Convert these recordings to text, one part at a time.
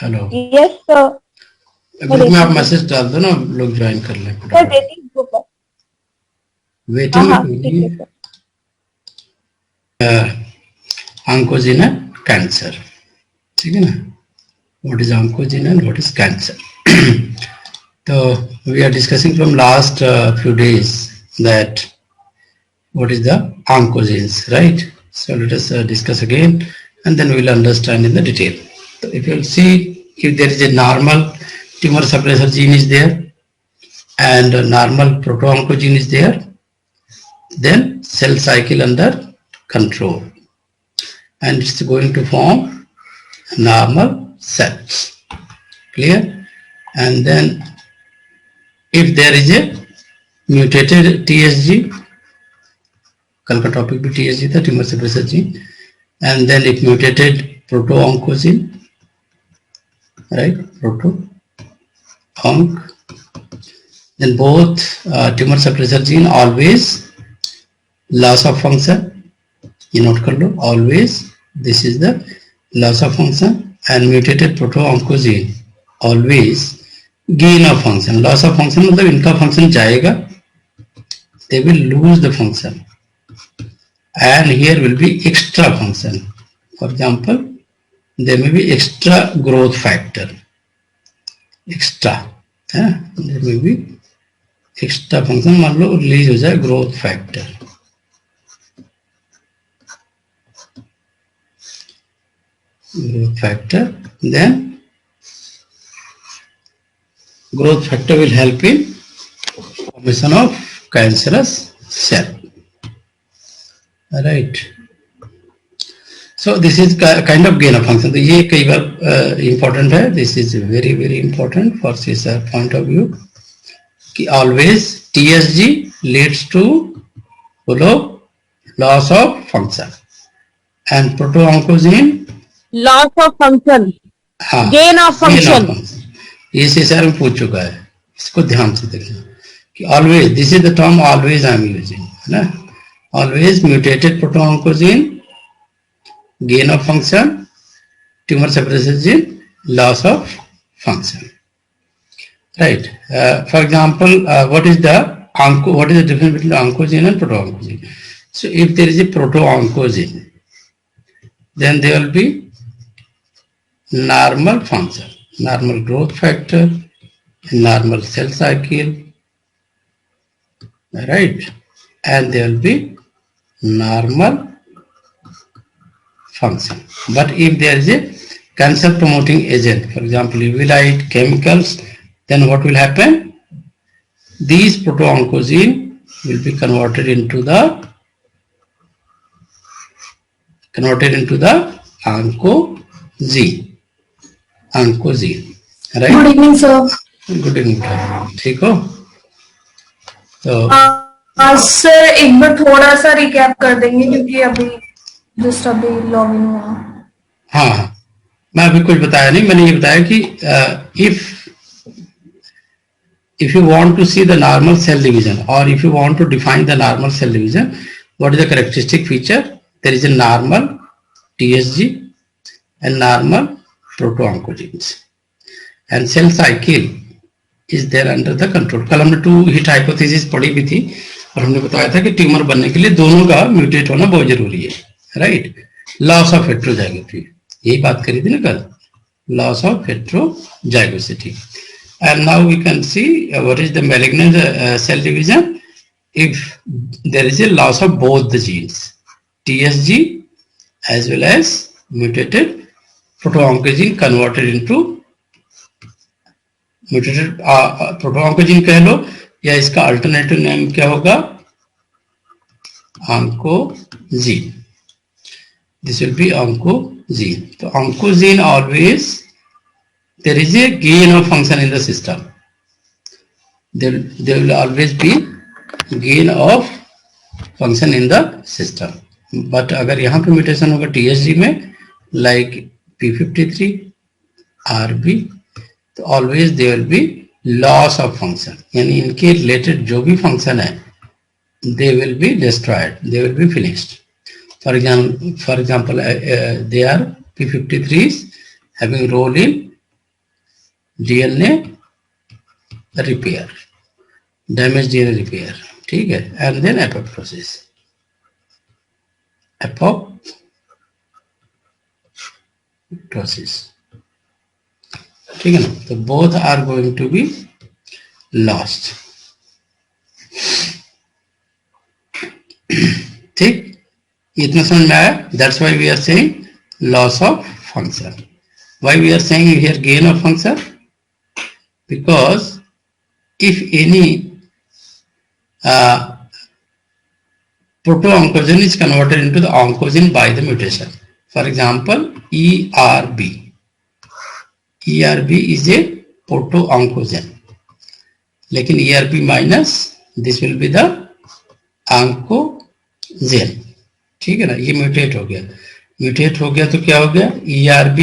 Hello, yes sir. Group में आप message डाल दो ना, लोग ज्वाइन कर लें सर फटाफट। वेटिंग ग्रुप है। हाँ वेटिंग में हाँ कोई ठीक नहीं है सर। है। ऑन्कोजिन कैंसर, ठीक है ना। What is oncogene and what is cancer? So we are discussing from last few days that what is the oncogenes, right? So let us discuss again, and then we will understand in the detail. So if you will see, if there is a normal tumor suppressor gene is there and a normal proto-oncogene is there, then cell cycle under control, and it's going to form normal cells. Clear? And then if there is a mutated TSG, कल का topic भी TSG था, tumour suppressor gene, and then if mutated proto-oncogene, right, proto-onc, then both tumor suppressor gene always loss of function. ये note कर लो, always this is the loss of function, and mutated proto-oncogene always gain of function. Loss of function मतलब इनका function जाएगा, they will lose the function, and here will be extra function. For example, there may be extra growth factor, extra, there may be extra function, मान लो release हो जाए growth factor, then growth factor will help in formation of cancerous cell, right? So this is kind of gain of function. तो ये कई बार important है, this is very very important for CSR point of view, कि always TSG leads to बोलो loss of function, and proto-oncogene loss of function, हाँ gain of function. ये CSR में पूछ चुका है, इसको ध्यान से देखना कि always, this is the term always I am using, है ना, always mutated proto-oncogene gain of function, tumor suppressor gene loss of function, right? For example, what is the difference between oncogene and proto-oncogene? So if there is a proto-oncogene, then there will be normal function, normal growth factor, normal cell cycle, right? And there will be normal function. But if there is a cancer promoting agent, for example UV light, chemicals, then what will happen? These proto-oncogene will be converted into the oncogene, right? Good evening sir. Good evening, ठीक हो? तो sir एक बार थोड़ा सा recap कर देंगे क्योंकि अभी जस्ट अभी लॉग इन हुआ। हाँ, मैं अभी कुछ बताया नहीं, मैंने ये बताया कि if you want to see the normal cell division, or if you want to define the normal cell division, what is the characteristic feature? There is a normal TSG and normal proto-oncogenes, and cell cycle is there under the control. कल हमने 2 hit hypothesis पढ़ी भी थी, और हमने बताया था कि ट्यूमर बनने के लिए दोनों का म्यूटेट होना बहुत जरूरी है, राइट? लॉस ऑफ हेट्रोजाइगोसिटी, यही बात करी थी ना कल, loss of heterozygosity. And now we can see what is the malignant cell division if there is a loss of both the genes, TSG as well as mutated proto-oncogene converted into mutated proto-oncogene कह लो, या इसका alternative name क्या होगा? oncogene. This will be oncogene. So oncogene always, there is a gain of function in the system. There will always be gain of function in the system. But अगर यहाँ पे mutation होगा TSG में, like P53, RB, तो always there will be loss of function. यानी इनके related जो भी function है, they will be destroyed, they will be finished. For example, they are P53s having role in DNA repair, damage DNA repair, ठीक है, and then apoptosis, apoptosis, ठीक है ना। तो both are going to be lost, ठीक, इतना समझ में आया। That's why we are saying loss of function. Why we are saying here gain of function? Because if any proto-oncogene is converted into the oncogene by the mutation, for example ERB. ERB is a proto-oncogene, लेकिन ERB minus this will be the oncogene, ठीक है ना। ये mutate हो गया, mutate हो गया तो क्या हो गया, ERB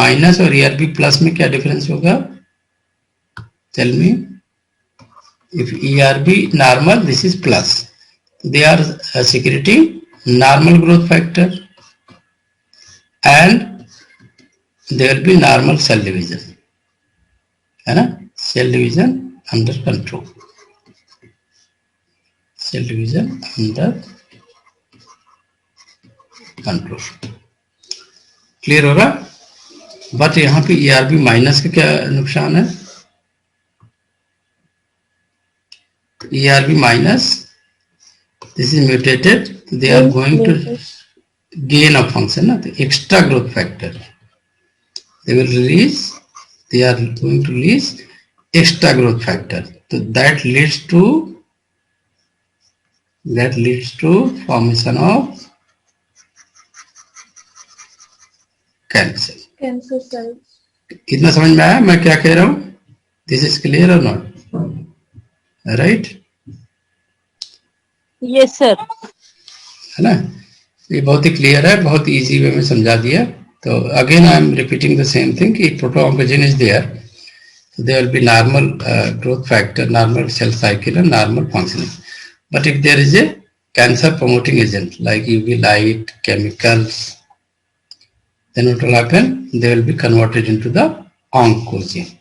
माइनस और ERB प्लस में क्या डिफरेंस होगा? Tell me. If ERB normal, this is plus. They are secreting normal growth factor, and there will be normal cell division, है ना, cell division under control, cell division under control. Clear होगा? But यहाँ पे ERB minus का क्या नुकसान है? ERB minus, this is mutated, they are going to gain of function, the extra growth factor. They will release, they are going to release extra growth factor. So that leads to formation of cancer. Cancer cells. इतना समझ में आया मैं क्या कह रहा हूँ? This is clear or not? Right, yes sir, है ना। ये बहुत ही क्लियर है, बहुत इजी वे में समझा दिया। तो again I am repeating the same thing कि proto-oncogene is there, there will be normal growth factor, normal cell cycle and normal functioning, but if there is a cancer promoting agent like UV light, chemicals, then what will happen? They will be converted into the oncogene,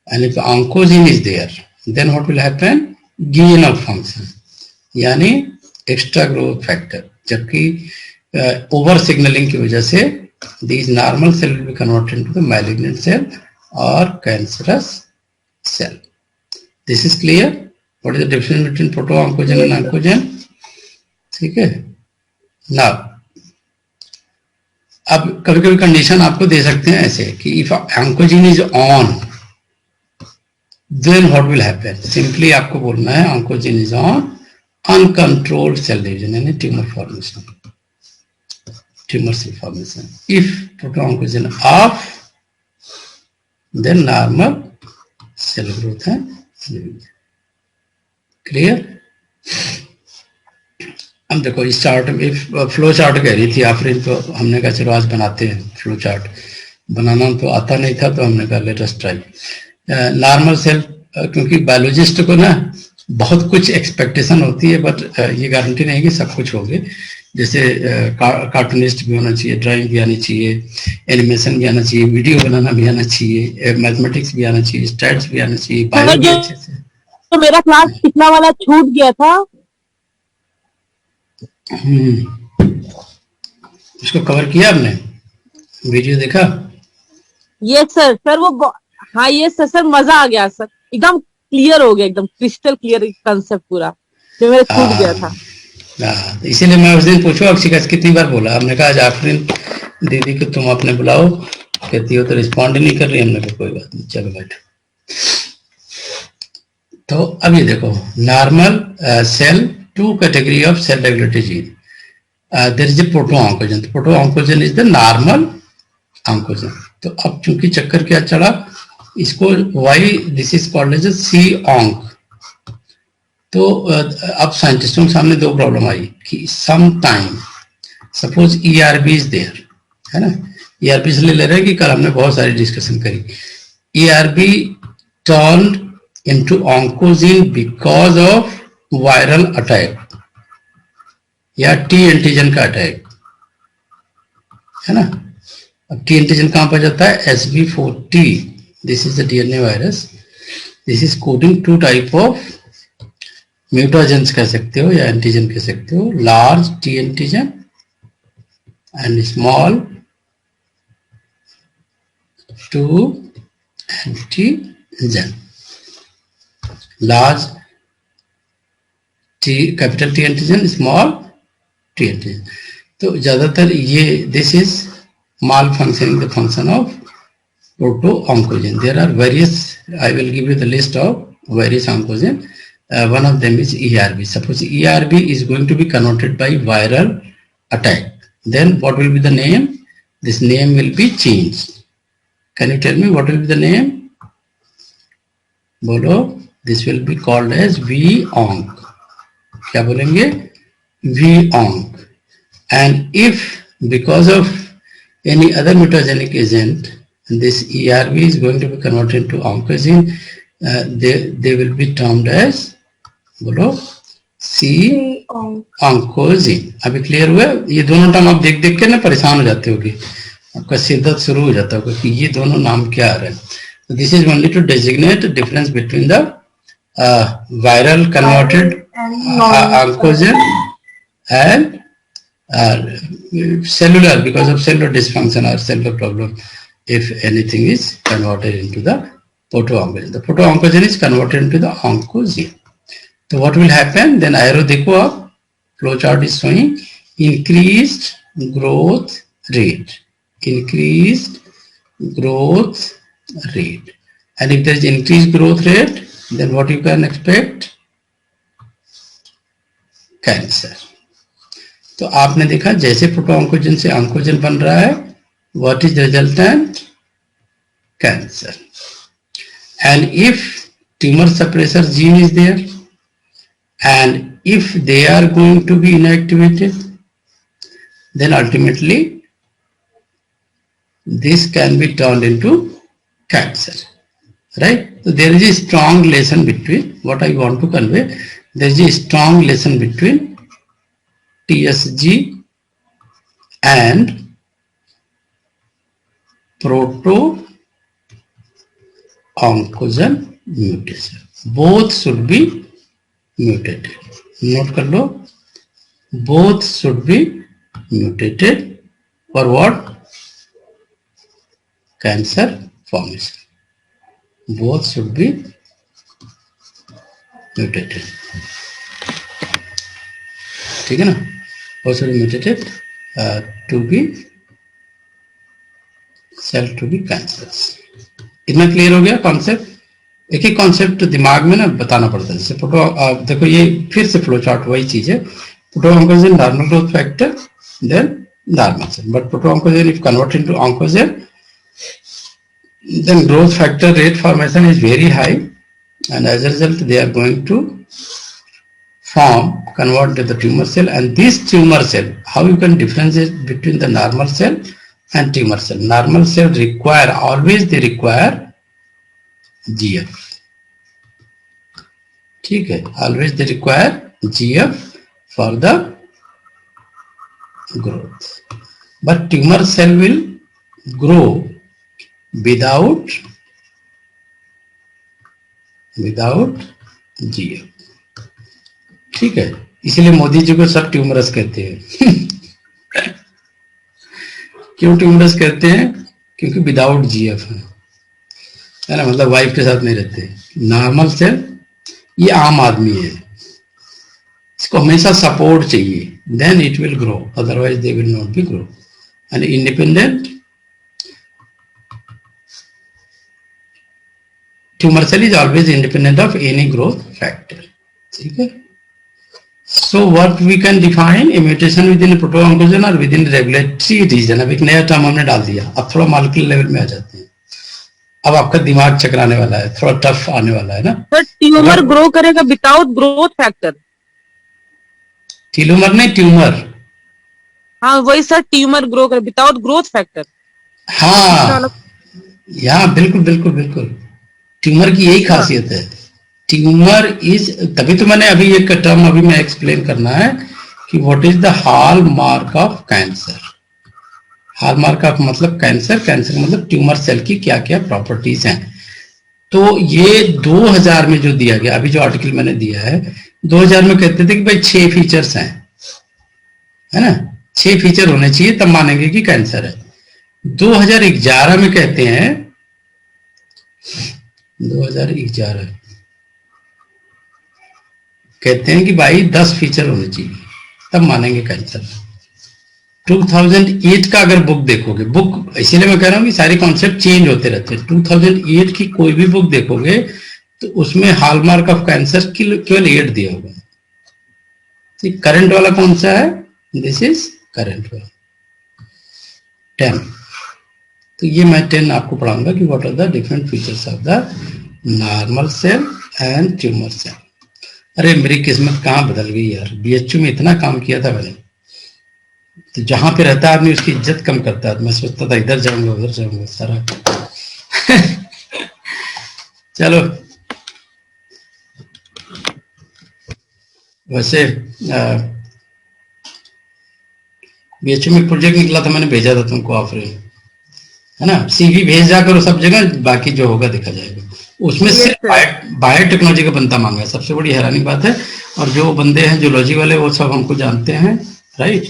and if the oncogene is there, then what will happen? Gain of function, यानी extra growth factor, जबकि over signalling की वजह से these normal cell will be converted into the malignant cell or cancerous cell. This is clear? What is the difference between proto-oncogene and oncogene? ठीक है। Now, अब कभी कभी कंडीशन आपको दे सकते हैं ऐसे कि if oncogene is on, then what will happen? Simply आपको बोलना है oncogene is on, uncontrolled cell division यानी tumor formation, tumor cell formation. If proto-oncogene off, then normal cell growth है। क्लियर? अब देखो इस चार्ट में फ्लो चार्ट कह रही थी आफरीन, तो हमने कहा चलो आज बनाते हैं फ्लो चार्ट। बनाना तो आता नहीं था तो हमने कहा let us try. Normal cell, क्योंकि बायोलॉजिस्ट को ना बहुत कुछ एक्सपेक्टेशन होती है, बट ये गारंटी नहीं कि सब कुछ होगे। जैसे कार्टूनिस्ट भी होना चाहिए, ड्राइंग भी आनी चाहिए, एनिमेशन भी आना चाहिए, वीडियो बनाना भी आना चाहिए, मैथमेटिक्स भी आना चाहिए, स्टैट्स भी आना चाहिए, बायो भी अच्छे से। तो मेरा क्लास पिछला वाला छूट गया था, इसको कवर किया आपने, वीडियो देखा? Yes sir. सर वो हाँ यस सर, मजा आ गया सर, एकदम क्लियर हो गया, एकदम क्रिस्टल क्लियर कंसेप्ट पूरा जो मेरा छूट गया था। तो इसीलिए मैं उस दिन पूछो अक्षिका से कितनी बार बोला, हमने कहा आज आफरीन दीदी को तुम अपने बुलाओ, कहती हो तो रिस्पॉन्ड नहीं कर रही। हमने कहा कोई बात नहीं, चलो बैठो। तो अब ये देखो normal cell, two category of cell regulatory gene. There is a proto-oncogene. The proto-oncogene is the normal oncogene. तो अब चूंकि चक्कर क्या चढ़ा, इसको why this is called as a C-onc. तो अब साइंटिस्टों के सामने दो प्रॉब्लम आई कि sometime suppose ERB is there, है ना। ERB इसलिए ले रहे हैं कि कल हमने बहुत सारी डिस्कशन करी। ERB turned into oncogene because of viral attack या टी एंटीजन का अटैक, है ना। अब टी एंटीजन कहां पर जाता है? SB40 This is the DNA virus. This is coding two type of mutagens कह सकते हो या एंटीजन कह सकते हो, large T antigen and small 2 antigen. Large T, capital T antigen, small T antigen. तो ज्यादातर ये this is malfunctioning the function of proto-oncogen. There are various, I will give you the list of various oncogen. One of them is ERB. Suppose ERB is going to be converted by viral attack. Then what will be the name? This name will be changed. Can you tell me what will be the name? Bolo. This will be called as V-onc. क्या बोलेंगे? V-onc. And if because of any other mutagenic agent, this ERB is going to be converted into oncogene, they will be termed as, बोलो, C oncogene. अभी clear हुआ? ये दोनों term आप देख देख के ना परेशान हो जाते होगे, आपका सिर दर्द शुरू हो जाता होगा कि ये दोनों नाम क्या आ रहे हैं. So this is only to designate the difference between the viral converted oncogen and cellular, because of cellular dysfunction or cellular problem, if anything is converted into the proto-oncogen. The proto-oncogen is converted into the oncogene. So what will happen? Then arrow देखो आप, flow chart is showing increased growth rate. Increased growth rate. And if there is increased growth rate, then what you can expect? Cancer. तो आपने देखा जैसे प्रोटो-ऑन्कोजन से ऑन्कोजन बन रहा है, what is the resultant? Cancer. And if tumor suppressor gene is there, and if they are going to be inactivated, then ultimately this can be turned into cancer, right? So there is a strong relation between, what I want to convey, there is a strong relation between TSG and proto-oncogen mutation. Both should be mutated. Note कर लो, both should be mutated for what? Cancer formation. Both should be mutated. ठीक है ना? Both should be mutated to be cell to be cancers. इतना clear हो गया concept? एक ही concept दिमाग में ना बताना पड़ता है. जैसे प्रोटो, देखो ये फिर से फ्लो चार्ट वही चीज है. Proto-oncogene normal growth factor, then normal cell. But proto-oncogene if converted into oncogen, then growth factor rate formation is very high, and as a result they are going to convert to the tumor cell. And this tumor cell, how you can differentiate between the normal cell and tumor cell? Normal cell require, always they require GF. ठीक है, always they require GF for the growth. But tumor cell will grow without GF. ठीक है, इसलिए मोदी जी को सब tumorous कहते हैं. क्यों ट्यूमरस कहते हैं? क्योंकि विदाउट जीएफ है ना, मतलब वाइफ के साथ नहीं रहते. नॉर्मल सेल ये आम आदमी है, इसको हमेशा सपोर्ट चाहिए, then it will grow, otherwise they will not be grow. And independent tumor cell is always independent of any growth factor. ठीक है. So what we can define a mutation within a proto-oncogen or within regulatory region. अब एक नया term हमने डाल दिया, अब थोड़ा मॉलिक्यूलर लेवल में आ जाते हैं. अब आपका दिमाग चकराने वाला है, थोड़ा टफ आने वाला है ना. सर ट्यूमर ग्रो करेगा विदाउट ग्रोथ फैक्टर? ट्यूमर नहीं, ट्यूमर. हाँ वही सर, ट्यूमर ग्रो करे विदाउट ग्रोथ फैक्टर. हाँ यहाँ बिल्कुल बिल्कुल बिल्कुल ट्यूमर की यही खासियत है. ट्यूमर इज, तभी तो मैंने अभी एक टर्म अभी मैं एक्सप्लेन करना है कि what is the hall mark of cancer. Hall mark of मतलब कैंसर, कैंसर मतलब ट्यूमर सेल की क्या क्या प्रॉपर्टीज हैं. तो ये 2000 में जो दिया गया, अभी जो आर्टिकल मैंने दिया है, 2000 में कहते थे कि भाई 6 फीचर्स हैं, है ना, 6 फीचर होने चाहिए तब मानेंगे कि कैंसर है। 2011 में कहते हैं, 2011 कहते हैं कि भाई 10 फीचर होने चाहिए तब मानेंगे कैंसर। 2008 का अगर बुक देखोगे, बुक इसीलिए मैं कह रहा हूं कि सारे कॉन्सेप्ट चेंज होते रहते हैं। 2008 की कोई भी बुक देखोगे तो उसमें हॉलमार्क ऑफ कैंसर केवल 8 दिया होगा। करंट वाला कौन सा है? दिस इज करंट वाला 10। तो ये मैं 10 आपको पढ़ाऊंगा कि what are the different features of the normal cell and tumour cell. अरे मेरी किस्मत कहाँ बदल गई यार, बीएचयू में इतना काम किया था मैंने, तो जहां पे रहता है आदमी उसकी इज्जत कम करता है। मैं सोचता था इधर जाऊंगा उधर जाऊंगा सारा चलो, वैसे बीएचयू में प्रोजेक्ट निकला था, मैंने भेजा था तुमको ऑफरिंग, है ना, सीवी भेज जा करो सब जगह, बाकी जो होगा देखा जाएगा। उसमें सिर्फ बायोटेक्नोलॉजी का बंदा मांगा है, सबसे बड़ी हैरानी बात है। और जो बंदे हैं जूलॉजी वाले वो सब हमको जानते हैं, राइट,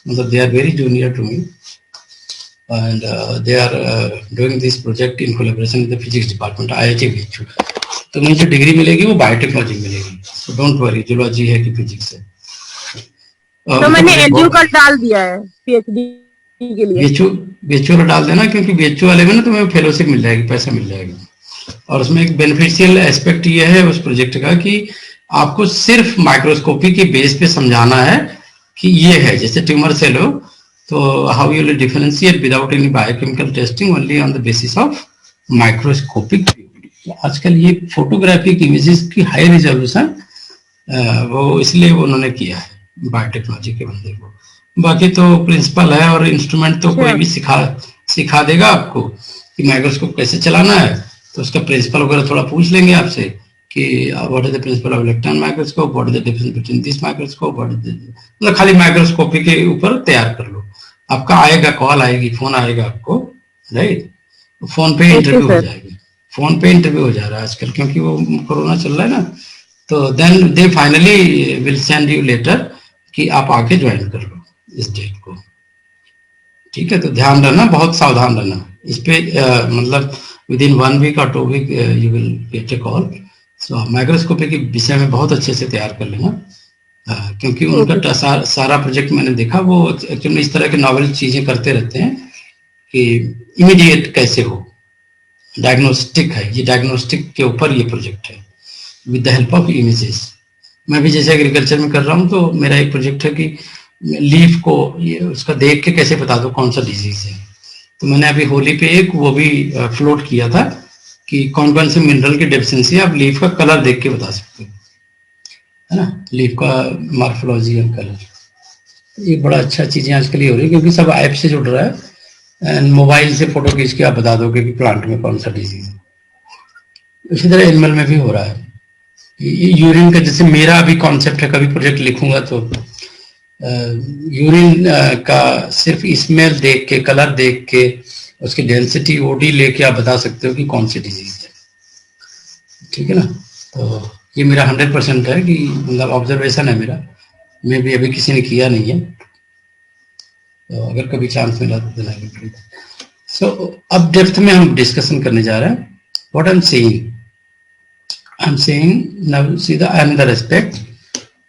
मतलब they are very junior to me and they are doing this project in collaboration with the physics department IIT BHU. तो मुझे जो डिग्री मिलेगी वो बायोटेक्नोलॉजी मिलेगी, सो डोंट वरी जूलॉजी है कि फिजिक्स है। तो मैंने एनजीओ का डाल दिया है पीएचडी के लिए, बीएचयू वाला डाल देना, क्योंकि बीएचयू वाले में ना तुम्हें फेलोशिप मिल जाएगी, पैसा मिल जाएगा। और उसमें एक बेनिफिशियल एस्पेक्ट ये है उस प्रोजेक्ट का कि आपको सिर्फ माइक्रोस्कोपी के बेस पे समझाना है कि ये है, जैसे ट्यूमर सेल हो तो how you will differentiate without any biochemical testing only on the basis of microscopic. आजकल ये फोटोग्राफिक इमेजेस की हाई रिजोल्यूशन वो इसलिए उन्होंने किया है बायोटेक्नोलॉजी के बंदे को। बाकी तो प्रिंसिपल है और इंस्ट्रूमेंट तो कोई भी सिखा देगा आपको कि माइक्रोस्कोप कैसे चलाना है। तो उसका प्रिंसिपल वगैरह थोड़ा पूछ लेंगे आपसे कि what is the principle of electron microscope, what is the difference between this microscope, what is मतलब खाली माइक्रोस्कोपी के ऊपर तैयार कर लो। आपका आएगा, कॉल आएगी, फोन आएगा आपको, राइट, फोन पे इंटरव्यू हो जाएगी। फोन पे इंटरव्यू हो जा रहा है आजकल, क्योंकि वो कोरोना चल रहा है ना। तो then they finally will send you letter कि आप आके ज्वाइन कर लो इस डेट को, ठीक है। तो ध्यान रहना, बहुत सावधान रहना इस पे, मतलब विद इन 1 वीक और 2 week you will get a call. So microscopy के विषय में बहुत अच्छे से तैयार कर लेना, क्योंकि उनका सारा प्रोजेक्ट मैंने देखा, वो एक्चुअली इस तरह के नॉवल चीजें करते रहते हैं कि इमीडिएट कैसे हो, डायग्नोस्टिक है ये, डायग्नोस्टिक के ऊपर ये प्रोजेक्ट है with the help of images. मैं भी जैसे एग्रीकल्चर में कर रहा हूँ, तो मेरा एक प्रोजेक्ट है कि लीफ को ये उसका देख के कैसे बता दो कौन सा डिजीज है। तो मैंने अभी होली पे एक वो भी फ्लोट किया था कि कौन कौन से मिनरल की डेफिशिएंसी आप लीफ का कलर देख के बता सकते हो, है ना, लीफ का मार्फोलॉजी एंड कलर। ये बड़ा अच्छा चीजें आजकल ये हो रही है, क्योंकि सब ऐप से जुड़ रहा है एंड मोबाइल से फोटो खींच के आप बता दोगे कि प्लांट में कौन सा डिजीज है। इसी तरह एनिमल में भी हो रहा है। यूरिन का जैसे मेरा अभी कॉन्सेप्ट है, कभी प्रोजेक्ट लिखूंगा तो यूरिन का सिर्फ स्मेल देख के, कलर देख के, उसकी डेंसिटी ओडी लेके आप बता सकते हो कि कौन सी डिजीज है, ठीक है ना। तो ये मेरा 100% है कि मतलब ऑब्जर्वेशन है मेरा, मैं भी अभी किसी ने किया नहीं है, तो अगर कभी चांस मिला तो देना पड़ेगा। सो अब डेप्थ में हम डिस्कशन करने जा रहे हैं। What I am saying now see the another aspect.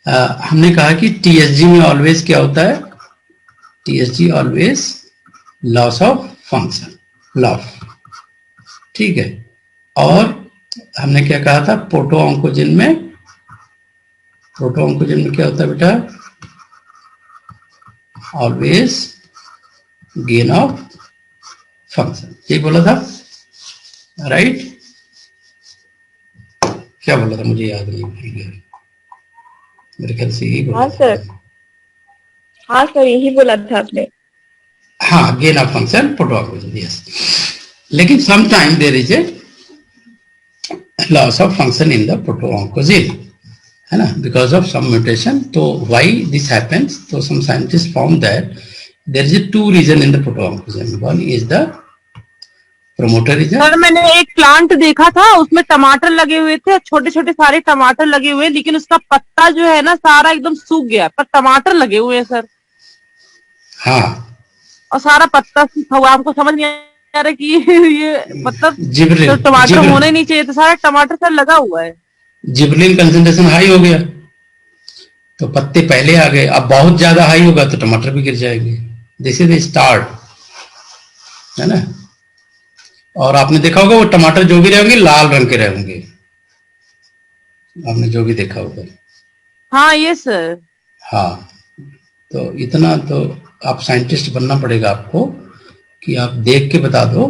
हमने कहा कि टीएसजी में ऑलवेज क्या होता है, TSG always loss of function, loss, ठीक है। और हमने क्या कहा था, प्रोटोऑन्कोजिन में क्या होता है बेटा, ऑलवेज गेन ऑफ फंक्शन, ये बोला था, राइट। क्या बोला था मुझे याद नहीं, भूल गया, मेरे ख्याल से यही बोला। हाँ सर यही बोला था आपने। हाँ, gain of function proto-oncogene, yes. लेकिन sometime there is a loss of function in the proto-oncogene, है ना, बिकॉज ऑफ सम म्यूटेशन। तो व्हाई दिस हैपेंस, तो some scientist found that there is 2 region in the proto-oncogene. One is the promoter region. Sir मैंने एक plant देखा था, उसमें टमाटर लगे हुए थे, छोटे छोटे सारे टमाटर लगे हुए, लेकिन उसका पत्ता जो है ना सारा एकदम सूख गया, पर टमाटर लगे हुए हैं सर, हाँ, और सारा पत्ता सूखा हुआ। हमको समझ नहीं आ रहा कि ये मतलब जिब्रिल तो टमाटर जिब्रिल होना ही नहीं चाहिए, तो सारा टमाटर सर लगा हुआ है। जिब्रिल कंसंट्रेशन हाई हो गया तो पत्ते पहले आ गए। अब बहुत ज्यादा हाई होगा तो टमाटर भी गिर जाएंगे। दिस इज द स्टार्ट, है ना। और आपने देखा होगा वो टमाटर जो भी रहेंगे लाल रंग के रहेंगे, आपने जो भी देखा होगा। हाँ ये सर। हाँ, तो इतना तो आप साइंटिस्ट बनना पड़ेगा आपको कि आप देख के बता दो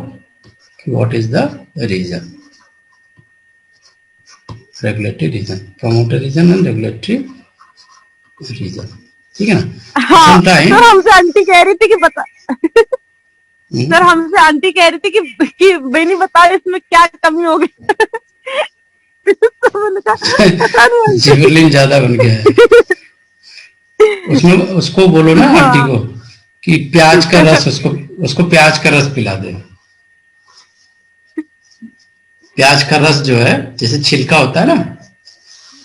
कि what is the region, regulatory region, promoter region and regulatory region, ठीक है ना। हाँ Sometime- सर हमसे आंटी कह रही थी कि बता सर हमसे आंटी कह रही थी कि बेनी बता इसमें क्या कमी हो गई। तो मैंने कहा, पता नहीं आंटी। जिबरलिन ज्यादा बन गया है उसमें। उसको बोलो ना हाँ। आंटी को कि प्याज का रस, उसको प्याज का रस पिला दे। प्याज का रस जो है, जैसे छिलका होता है ना,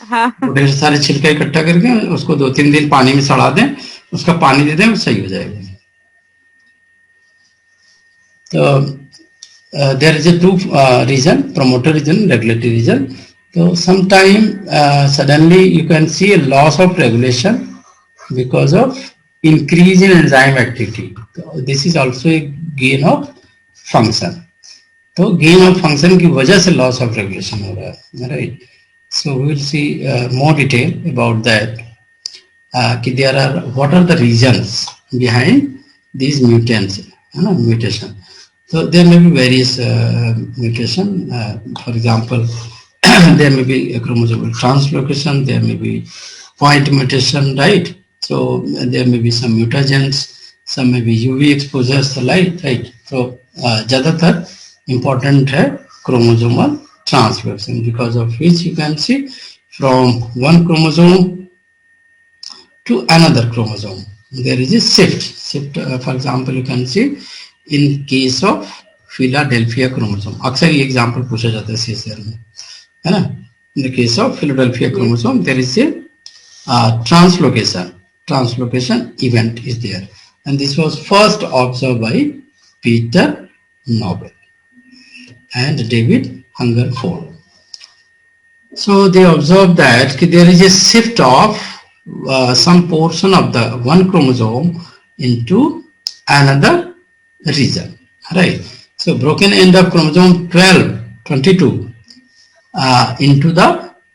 हाँ वो ढेर सारे छिलका इकट्ठा करके उसको 2-3 दिन पानी में सड़ा दें, उसका पानी दे दें, वो सही हो जाएगा। तो there is a two region, promoter region, regulatory region. तो sometime suddenly you can see a loss of regulation because of increase in enzyme activity. So this is also a gain of function. तो gain of function की वजह से loss of regulation हो रहा है, right? So we will see more detail about that. कि there are, what are the reasons behind these mutants, है ना, mutation. So there may be various mutation. For example, there may be a chromosomal translocation, there may be point mutation, right? So there may be some mutagens, some may be UV exposures, right? So ज़्यादातर important है chromosomal translocation, because of which you can see from one chromosome to another chromosome there is a shift. For example, you can see in case of Philadelphia chromosome, अक्सर ये example पूछा जाता है CSR में, है ना। In the case of Philadelphia chromosome there is a translocation event is there, and this was first observed by Peter Nobel and David Hungerford. So they observed that there is a shift of some portion of the one chromosome into another region, right? So broken end of chromosome 22 into the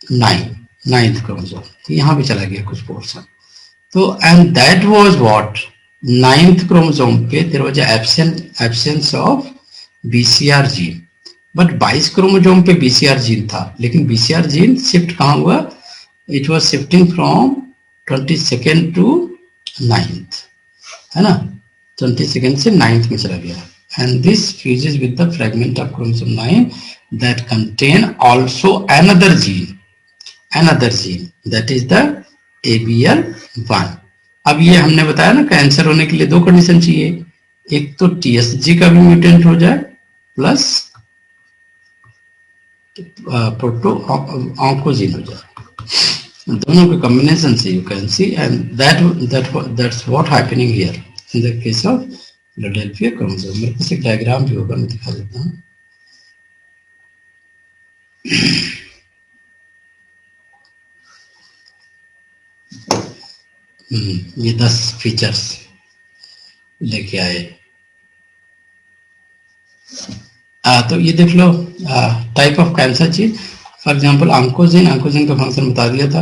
9th chromosome, यहाँ भी चला गया कुछ portion. तो and that was what 9th chromosome पे there was absence of BCR gene, but 22 chromosome पे BCR gene था, लेकिन BCR gene shift कहाँ हुआ? It was shifting from 22nd to 9th, है ना, 22nd से 9th में चला गया, and this fuses with the fragment of chromosome 9 that contain also another gene that is the ABL1. अब ये हमने बताया ना, कैंसर होने के लिए दो कंडीशन चाहिए, एक तो TSG का भी म्यूटेंट हो जाए प्लस प्रोटो ऑन्कोजीन हो जाए, दोनों के कॉम्बिनेशन से you can C, and that's what happening here in the case of Philadelphia chromosome. मेरे पास एक डायग्राम भी होगा, मैं दिखा देता हूँ। ये 10 फीचर्स लेके आए। तो ये देख लो टाइप ऑफ कैंसर चीज। फॉर एग्जांपल ऑन्कोजीन का फंक्शन बता दिया था।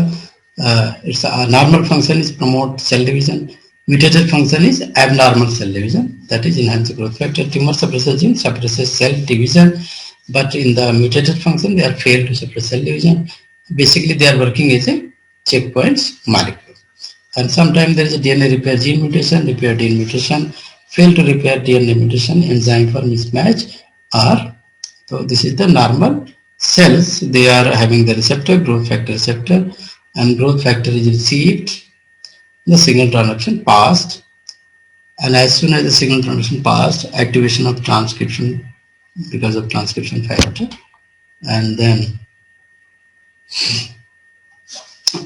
It's normal function is promote cell division, mutated function is abnormal cell division, that is enhance growth factor. Tumour suppressor gene suppresses cell division, but in the mutated function they are failed to suppress cell division. Basically they are working as a checkpoints molecule. And sometimes there is a DNA repair gene mutation, repair gene mutation, fail to repair DNA mutation, enzyme for mismatch, or so this is the normal cells. They are having the receptor, growth factor receptor, and growth factor is received, the signal transduction passed, and as soon as the signal transduction passed, activation of transcription because of transcription factor. And then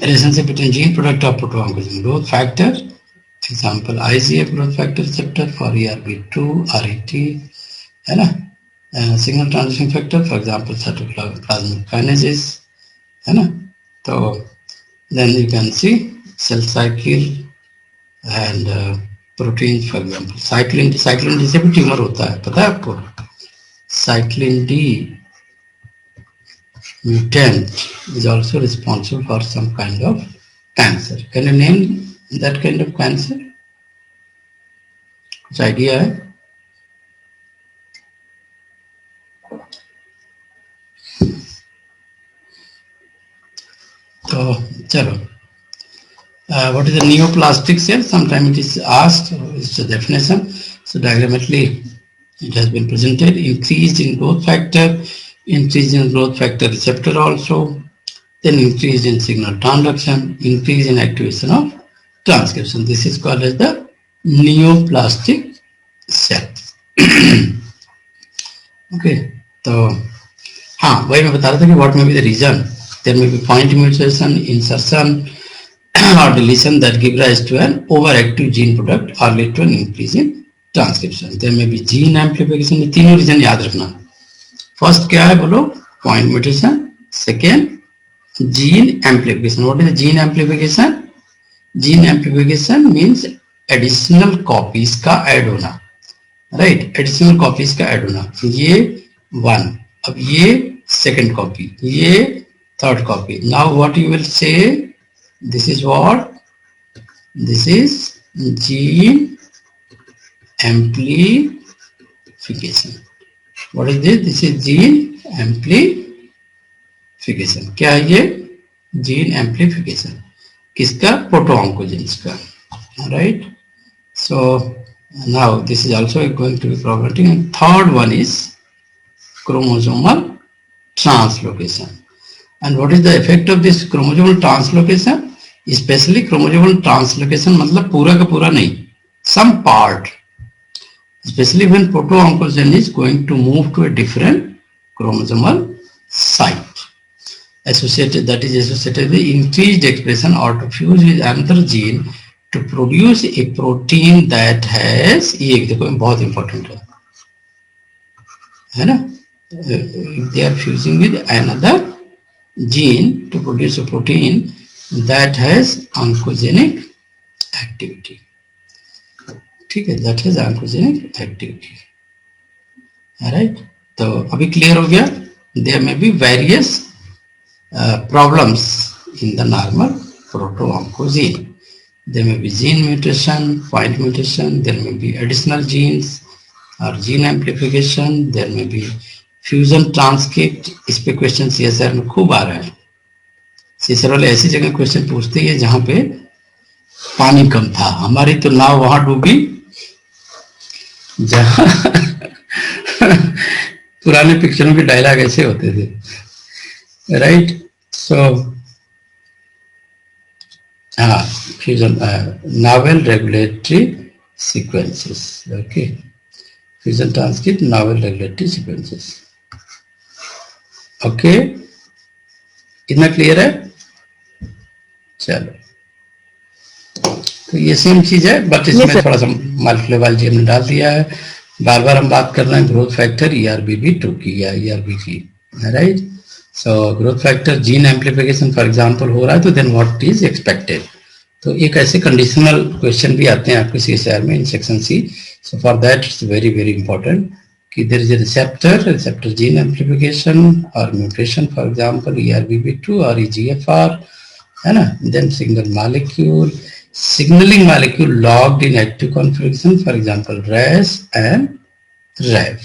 relationship between gene product of proto-oncogene growth factor. Example IGF growth factor receptor for ERB2 RET, है ना, signal transition factor for example cytoplasmic kinases, है ना. तो then you can see cell cycle and proteins for example cyclin D से भी tumour होता है, पता है आपको. Cyclin D mutant is also responsible for some kind of cancer. Can you name that kind of cancer? कुछ idea है? तो चलो, what is the neoplastic cell? Sometimes it is asked, it's a definition. So diagrammatically it has been presented. Increase in growth factor, increase in growth factor receptor also, then increase in signal transduction, increase in activation of transcription. This is called as the neoplastic cell. Okay, तो हाँ वही मैं बता रहा था कि what may be the reason. There may be point mutation, insertion or deletion that give rise to an overactive gene product or lead to an increase in transcription. There may be gene amplification. ये तीनों reason याद रखना. First क्या है बोलो? Point mutation. Second gene amplification. What is the gene amplification? Gene amplification means additional copies का add होना, right. Additional copies का ऐड होना. ये वन, अब ये सेकेंड कॉपी, ये third copy. Now what you will say, this is what, this is gene amplification. What is this? This is gene amplification. क्या है ये? Gene amplification. किसका? Proto-oncogenes का. Right? So now this is also going to be problematic. And third one is chromosomal translocation. And what is the effect of this chromosomal translocation? Especially chromosomal translocation मतलब पूरा का पूरा नहीं, some part. Especially when proto-oncogene is going to move to a different chromosomal site. Associated, that is associated with increased expression or to fuse with another gene to produce a protein that has, ये देखो बहुत important है ना, they are fusing with another gene to produce a protein that has oncogenic activity. ठीक है, that is oncogenic activity. Alright, तो अभी clear हो गया. There may be various problems in the normal proto-oncogene. There may be gene mutation, point mutation, there may be additional genes or gene amplification, there may be fusion transcript. इस पे question CSR में खूब आ रहा है. CSR वाले ऐसी जगह question पूछते हैं जहां पे पानी कम था. हमारी तो नाव वहां डूबी जहां पुराने पिक्चरों के डायलॉग ऐसे होते थे, राइट. सो हाँ, fusion novel regulatory sequences. Okay, fusion transcript novel regulatory sequences. Okay, इतना क्लियर है? चलो, तो ये सेम चीज है, बट इसमें थोड़ा सा मॉलिक्यूलर बायोलॉजी हमने डाल दिया है. बार बार हम बात कर रहे हैं ग्रोथ फैक्टर ERBB2 की या ERB की, right. So growth factor gene amplification for example हो रहा है, तो देन व्हाट इज एक्सपेक्टेड. तो एक ऐसे कंडीशनल क्वेश्चन भी आते हैं आपके CSR में in section C. So for that it's very very important कि there is a receptor gene amplification और म्यूटेशन फॉर एग्जांपल ERBB2 और EGFR, है ना. Then signaling molecule logged in active configuration, for example RAS and RAF.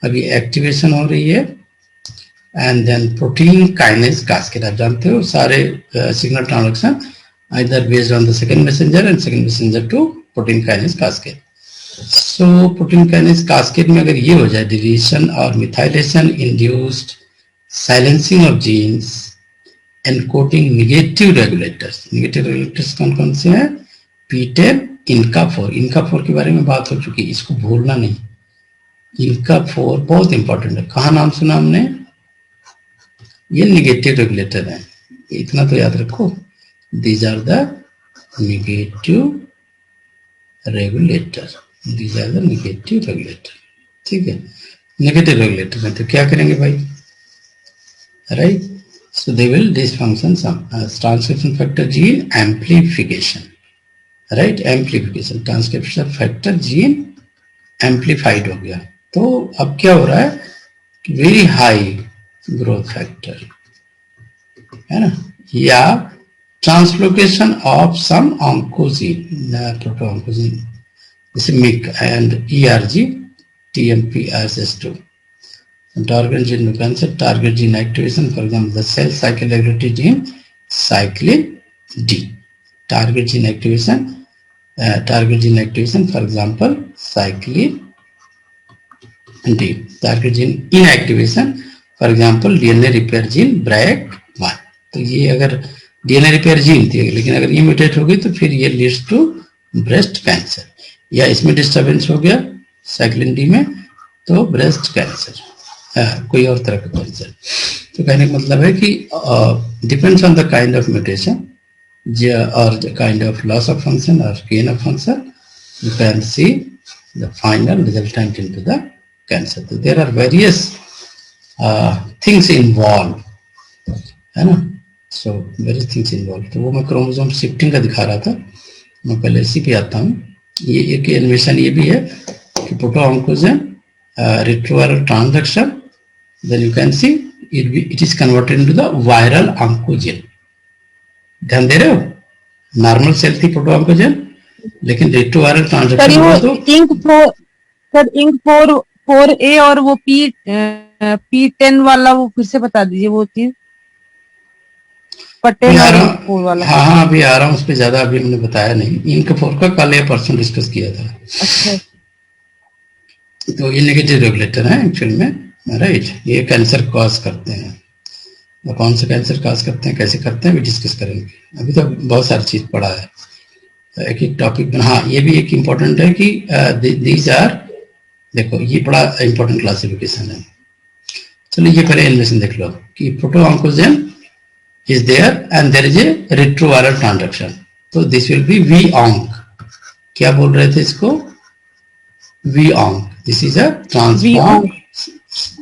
अभी activation हो रही है. And then protein kinase cascade. आप जानते हो सारे signal transduction either based on the second messenger and second messenger to protein kinase cascade. So protein kinase cascade में अगर ये हो जाए, deletion और methylation induced silencing of genes encoding negative regulators. Negative regulators कौन कौन से हैं? P10, INCA4. INCA4 के बारे में बात हो चुकी है, इसको भूलना नहीं. इनका 4 बहुत इंपॉर्टेंट है। कहाँ नाम सुना हमने? ये निगेटिव रेगुलेटर है, इतना तो याद रखो। These are the negative regulator, these are the negative regulator. ठीक है, नेगेटिव रेगुलेटर में तो क्या करेंगे भाई, right? So they will dysfunction some transcription factor gene amplification, right? Amplification, transcription factor gene amplified हो गया। तो अब क्या हो रहा है, वेरी हाई ग्रोथ फैक्टर, है ना, या translocation of some oncogene, proto oncogene, जैसे myc and ERG TMPRSS2, target gene में cancer, target gene activation, for example the cell cycle regulatory gene cyclin D, target gene activation, for example cyclin D, target gene inactivation, for example DNA repair gene BRCA1। तो ये अगर DNA repair gene थी, लेकिन अगर ये mutate हो गई तो फिर ये लीड्स टू ब्रेस्ट कैंसर, या इसमें डिस्टर्बेंस हो गया साइक्लिन डी में तो ब्रेस्ट कैंसर, कोई और तरह का कैंसर। तो कहने का मतलब है कि depends on the kind of mutation or the kind of loss of function or gain of function, you can see the final resultant into the cancer. So there are various things involved, है ना? So various things involved. तो वो मैं chromosome shifting का दिखा रहा था, मैं पहले इसी पे आता हूँ। ये एक एनिमेशन ये भी है कि proto ऑन्कोजन retroviral transduction, then you can see it is converted into the viral oncogen। ध्यान दे रहे हो, नॉर्मल सेल थी प्रोटो ऑन्कोजन, लेकिन रेट्रोवायरल ट्रांसक्रिप्शन हुआ तो इंक 4A और वो P10 वाला वो फिर से बता दीजिए वो चीज, पटेल वाला। हाँ अभी आ रहा हूँ उस पर, ज्यादा अभी हमने बताया नहीं। इंक 4 का कल या परसों डिस्कस किया था। अच्छा, तो ये नेगेटिव रेगुलेटर है एक्चुअल में, राइट? ये कैंसर कॉज करते हैं, कौन सा कैंसर काज करते हैं, कैसे करते हैं, भी डिस्कस करेंगे। अभी तो बहुत सारी चीज पढ़ा है, एक एक टॉपिक में। हाँ ये भी एक इम्पोर्टेंट है कि दीज आर, देखो ये बड़ा इंपॉर्टेंट क्लासिफिकेशन है। चलो ये पहले एनिमेशन देख लो कि proto oncogene is there and there is a retroviral transduction, तो this will be V onc. क्या बोल रहे थे इसको? V onc, this is a transform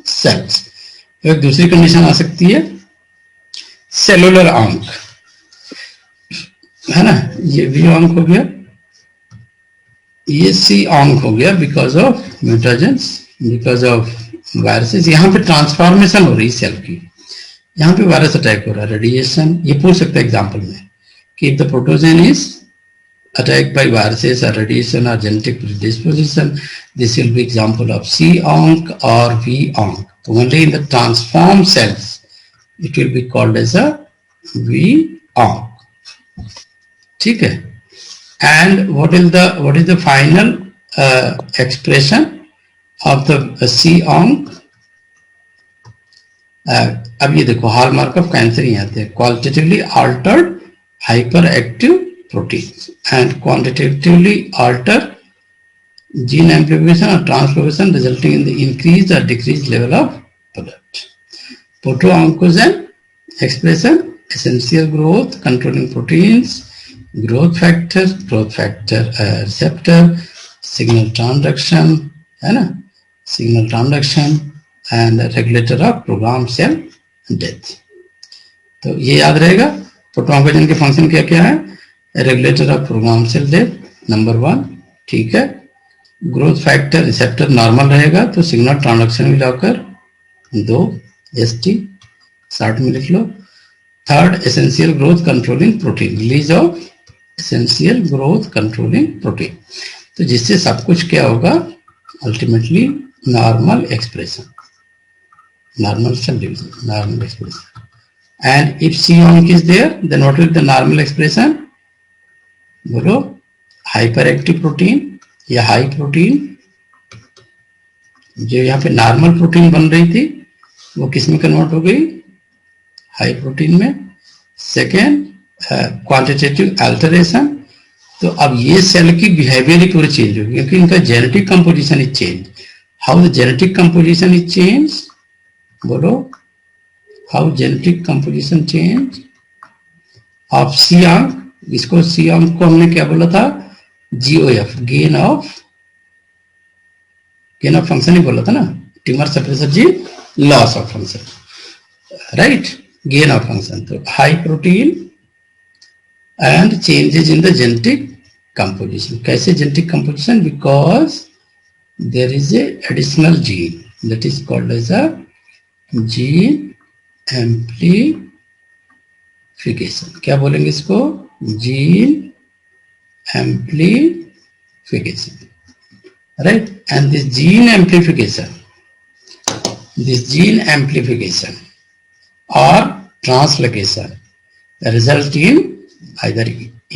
cells. एक दूसरी कंडीशन आ सकती है सेलुलर ऑन्क, है ना? ये वी ऑन्क हो गया, ये सी ऑन्क हो गया because of mutations, because of viruses. यहाँ पे ट्रांसफॉर्मेशन हो रही सेल की, यहाँ पे वायरस अटैक हो रहा है, रेडिएशन। ये पूछ सकते हैं एग्जाम्पल में कि if the protogene is attacked by viruses or radiation or genetic predisposition, this will be example of C-onc or V-onc. So only in the transformed cells it will be called as a V-onc. ठीक है? And what is the final expression of the C-onc? अब ये देखो hallmark of cancer ही आते हैं, qualitatively altered hyperactive proteins and quantitatively alter gene amplification or translocation resulting in the increased or decreased level of product. Proto-oncogen expression, essential growth controlling proteins, growth factor receptor, signal transduction, है ना? Signal transduction and regulator of programmed cell death. तो ये याद रहेगा प्रोटो-ऑन्कोजन के function क्या क्या है? Regulator of program cell death number 1, ठीक है। ग्रोथ फैक्टर रिसेप्टर नॉर्मल रहेगा तो सिग्नल ट्रांसडक्शन भी लाकर 2 ST शॉर्ट में लिख लो। Third, essential growth controlling protein, release of essential growth controlling protein, तो जिससे सब कुछ क्या होगा ultimately normal expression, normal cell division, normal expression. And if C-onc is there then what will be the normal expression? बोलो hyper active protein या high protein, जो यहाँ पे नॉर्मल प्रोटीन बन रही थी वो किस में कन्वर्ट हो गई? हाई प्रोटीन में। सेकेंड, क्वांटिटेटिव अल्टरेशन, तो अब ये सेल की बिहेवियर ही पूरी चेंज होगी क्योंकि इनका genetic composition is change. How the genetic composition is change, बोलो, how genetic composition change of C onc, इसको सी अंक को हमने क्या बोला था, GOF, गेन ऑफ फंक्शन ही बोला था ना, tumour suppressor gene, loss of function, right, gain of function. तो high protein and changes in the genetic composition, कैसे genetic composition, because there is a additional gene that is called as a gene amplification, क्या बोलेंगे इसको, gene amplification, right? And this gene amplification or translocation result in either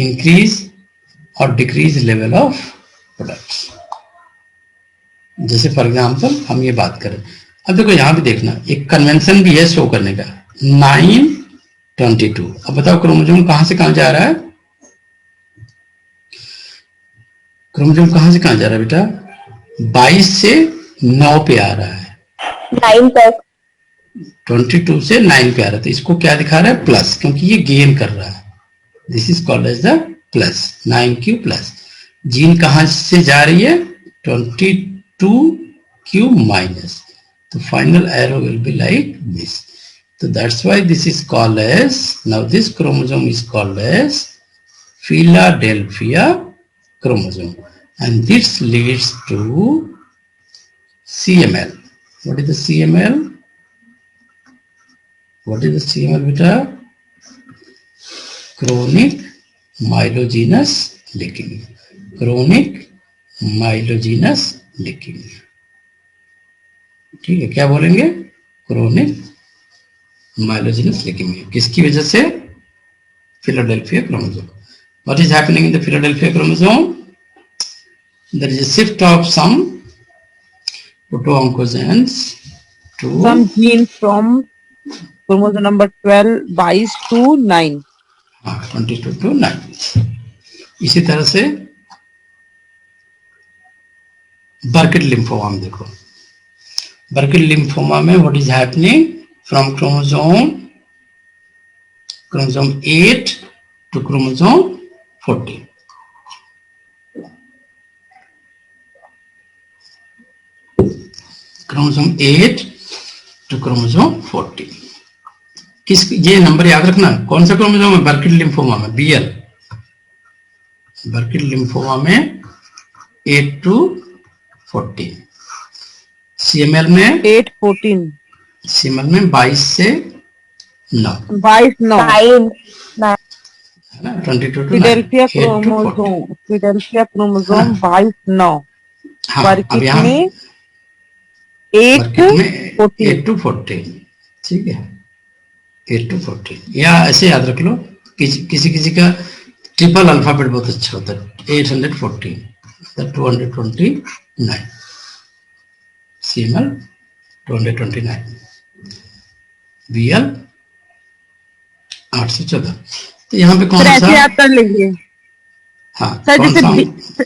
increase or decrease level of products. जैसे for example हम ये बात करें, अब देखो यहां भी देखना एक कन्वेंशन भी है शो करने का, 922। अब बताओ क्रोमोसोम कहां से कहां जा रहा है, क्रोमोसोम कहां से कहां जा रहा है बेटा, 22 से 9 पे आ रहा है, 9 तक, 22 से 9 पे आ रहा है, तो इसको क्या दिखा रहा है, प्लस, क्योंकि ये गेन कर रहा है, this is called as the plus, 9q plus. Gene कहां से जा रही है, 22q माइनस, तो final arrow will be like this, तो that's why this is called as, now this chromosome is called as Philadelphia chromosome, and this leads to CML. What is the CML? What is the CML beta? Chronic myelogenous leukemia. Chronic myelogenous leukemia. ठीक है, क्या बोलेंगे, chronic माइलोजेनस leukaemia, किसकी वजह से, Philadelphia chromosome. What is happening in the Philadelphia chromosome? There is a shift of some proto-oncogenes to some gene from chromosome number 12 22 to 9. 22 to 9। इसी तरह से बर्किट लिम्फोमा में देखो, बर्किट लिम्फोमा में what is happening, from chromosome 8 to chromosome 14। Chromosome 8 to chromosome 14, किस, ये number याद रखना, कौन सा क्रोमोसोम है, बर्किट लिम्फोमा में, BL, बर्किट लिम्फोमा में 8 to 14, CML में 8 14 CML में 22 से 9, 22 9 है ना, 22 to 9, फिडेल्फिया 8 to 14। क्रोमोसोम, फिडेल्फिया क्रोमोसोम 22 9, हाँ, अब बर्किट यहाँ में 8 बर्किट में 14। 8 to 14, ठीक है, 8 to 14, या ऐसे याद रख लो, किसी किसी का ट्रिपल अल्फाबेट बहुत अच्छा होता है, 814, 229, CML 229, BL 814। तो यहाँ पे कौन सर सा, ऐसे याद कर लीजिए हाँ सर, कौन जैसे सा,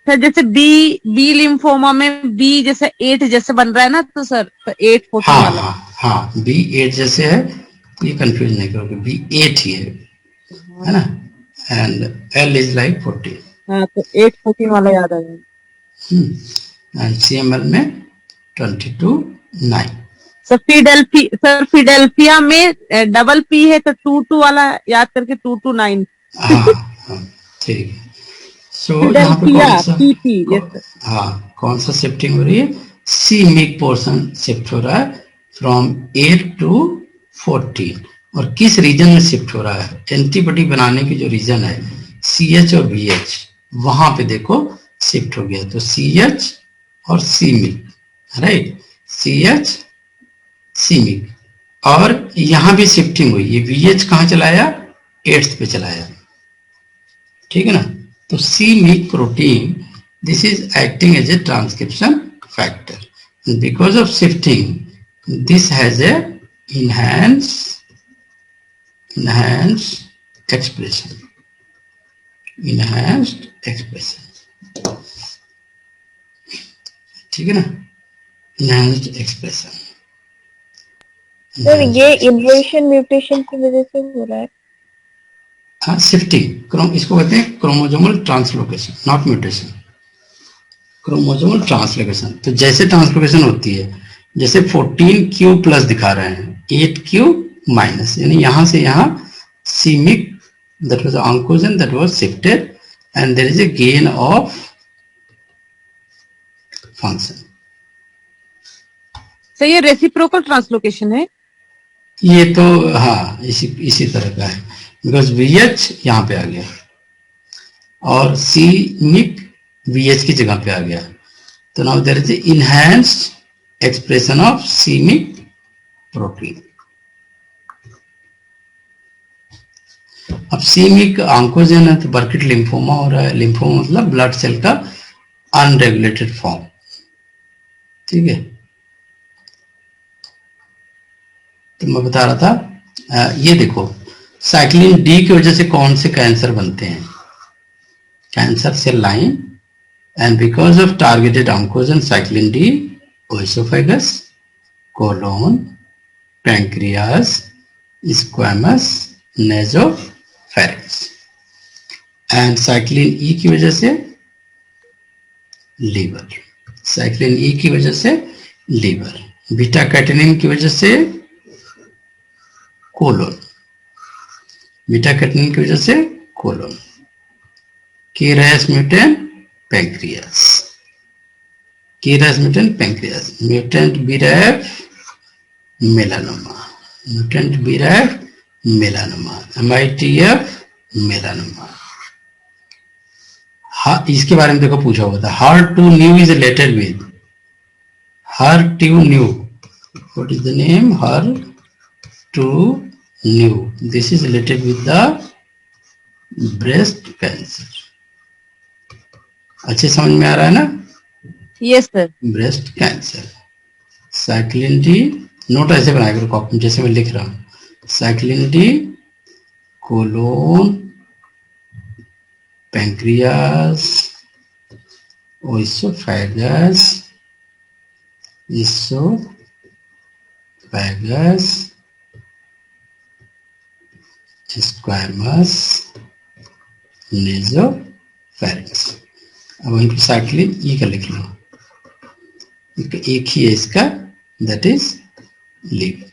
सर जैसे बी लिम्फोमा में बी जैसे 8 जैसे बन रहा है ना, तो सर 8 14 हाँ वाला। हाँ हाँ, B8 जैसे है, ये कंफ्यूज नहीं करोगे, B8 ही है ना, एंड L इज लाइक 14, हाँ, तो 8 14 वाला याद आ गया। एंड CML में 22 9। सर फिडेल्फिया में डबल पी है, तो 22 वाला याद करके 229। हाँ हाँ ठीक है, सो यहाँ पे फिडेल्फिया कौन सा, पीपी, यस हाँ कौन सा शिफ्टिंग हो रही है, सी मिक पोर्शन शिफ्ट हो रहा है फ्रॉम 8 to 14, और किस रीजन में शिफ्ट हो रहा है, एंटीबॉडी बनाने की जो रीजन है CH और BH, वहां पे देखो शिफ्ट हो गया, तो CH और C myc, right, CH C myc, और यहां भी शिफ्टिंग हुई, ये VH कहां चलाया, 8th पे चलाया, ठीक है ना, तो C myc protein, this is acting as a transcription factor, and because of shifting this has a enhanced expression, ठीक है ना, इनहेंस्ड एक्सप्रेशन। सर ये इन्वर्शन म्यूटेशन की वजह से हो रहा है। हाँ, शिफ्टिंग, इसको कहते हैं chromosomal translocation, not mutation, chromosomal translocation. तो जैसे ट्रांसलोकेशन होती है, जैसे 14q प्लस दिखा रहे हैं, 8q माइनस, यानी यहां से यहां सीमिक, that was oncogene that was shifted and there is a gain of function. Sir ये रेसिप्रोकल ट्रांसलोकेशन है। ये तो हाँ इसी तरह का है, बिकॉज VH यहाँ पे आ गया और सीमिक VH की जगह पे आ गया, तो now there is enhanced expression of c myc protein. अब सीमिक ऑन्कोजेन है तो बर्किट लिम्फोमा हो रहा है, लिम्फोमा मतलब ब्लड सेल का अनरेगुलेटेड फॉर्म, ठीक है। तो मैं बता रहा था, ये देखो साइक्लिन डी की वजह से कौन से कैंसर बनते हैं, cancer cell line, and because of targeted oncogene cyclin D, oesophagus, colon, pancreas, squamous, nasopharynx, and cyclin E की वजह से लीवर, साइक्लिन ई की वजह से लीवर, बीटा कैटेनिन की वजह से कोलोन, बीटा कैटेनिन की वजह से colon, KRAS mutant pancreas, KRAS mutant pancreas, mutant BRAF melanoma, mutant BRAF melanoma, MITF melanoma. हाँ, इसके बारे में देखो पूछा हुआ था, HER2/neu is related with, HER2/neu, what is the name, HER2/neu, this is related with the breast cancer। अच्छे समझ में आ रहा है ना? Yes sir. Breast cancer, cyclin D, note ऐसे बनाया करो कॉपी जैसे मैं लिख रहा हूं, cyclin D, colon, pancreas, oesophagus, squamous, nasopharynx. अब वहीं पे साइक्लिन ई का लिख लो, एक ही है इसका, that is liver.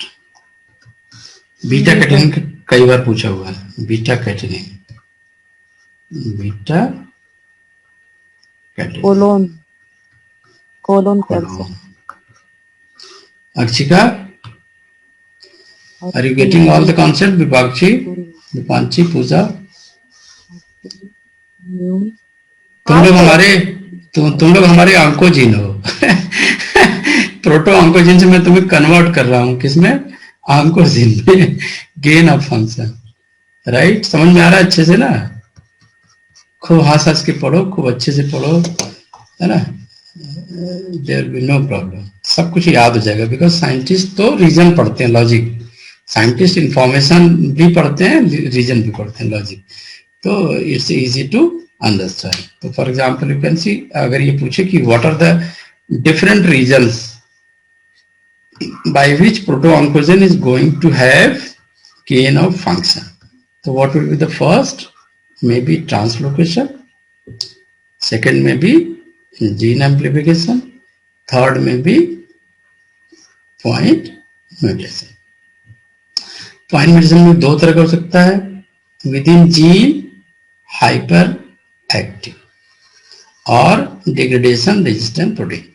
Beta catenin कई बार पूछा हुआ है, beta catenin, beta catenin, colon, colon cancer. Archika, are you getting all the concept? Vipakshi, Vipanchi, Pooja, तुम लोग हमारे ऑन्कोजीन हो। प्रोटो ऑन्कोजीन से मैं तुम्हें कन्वर्ट कर रहा हूं, किसमें? ऑन्कोजीन में, गेन ऑफ फंक्शन, राइट? समझ में आ रहा है अच्छे से ना? खूब हंस हंस के पढ़ो, खूब अच्छे से पढ़ो, है ना? There will be no problem, सब कुछ याद हो जाएगा, बिकॉज साइंटिस्ट तो रीजन पढ़ते हैं, लॉजिक, साइंटिस्ट इंफॉर्मेशन भी पढ़ते हैं, रीजन भी पढ़ते हैं, लॉजिक, तो इट्स इजी टू अंडरस्टैंड। तो for example you can see, अगर ये पूछे कि what are the different reasons by which proto-oncogene is going to have gain of function, so what will be the first? Maybe translocation, second may be gene amplification, third may be point mutation। point mutation में दो तरह का हो सकता है, within gene hyper active और degradation resistant protein,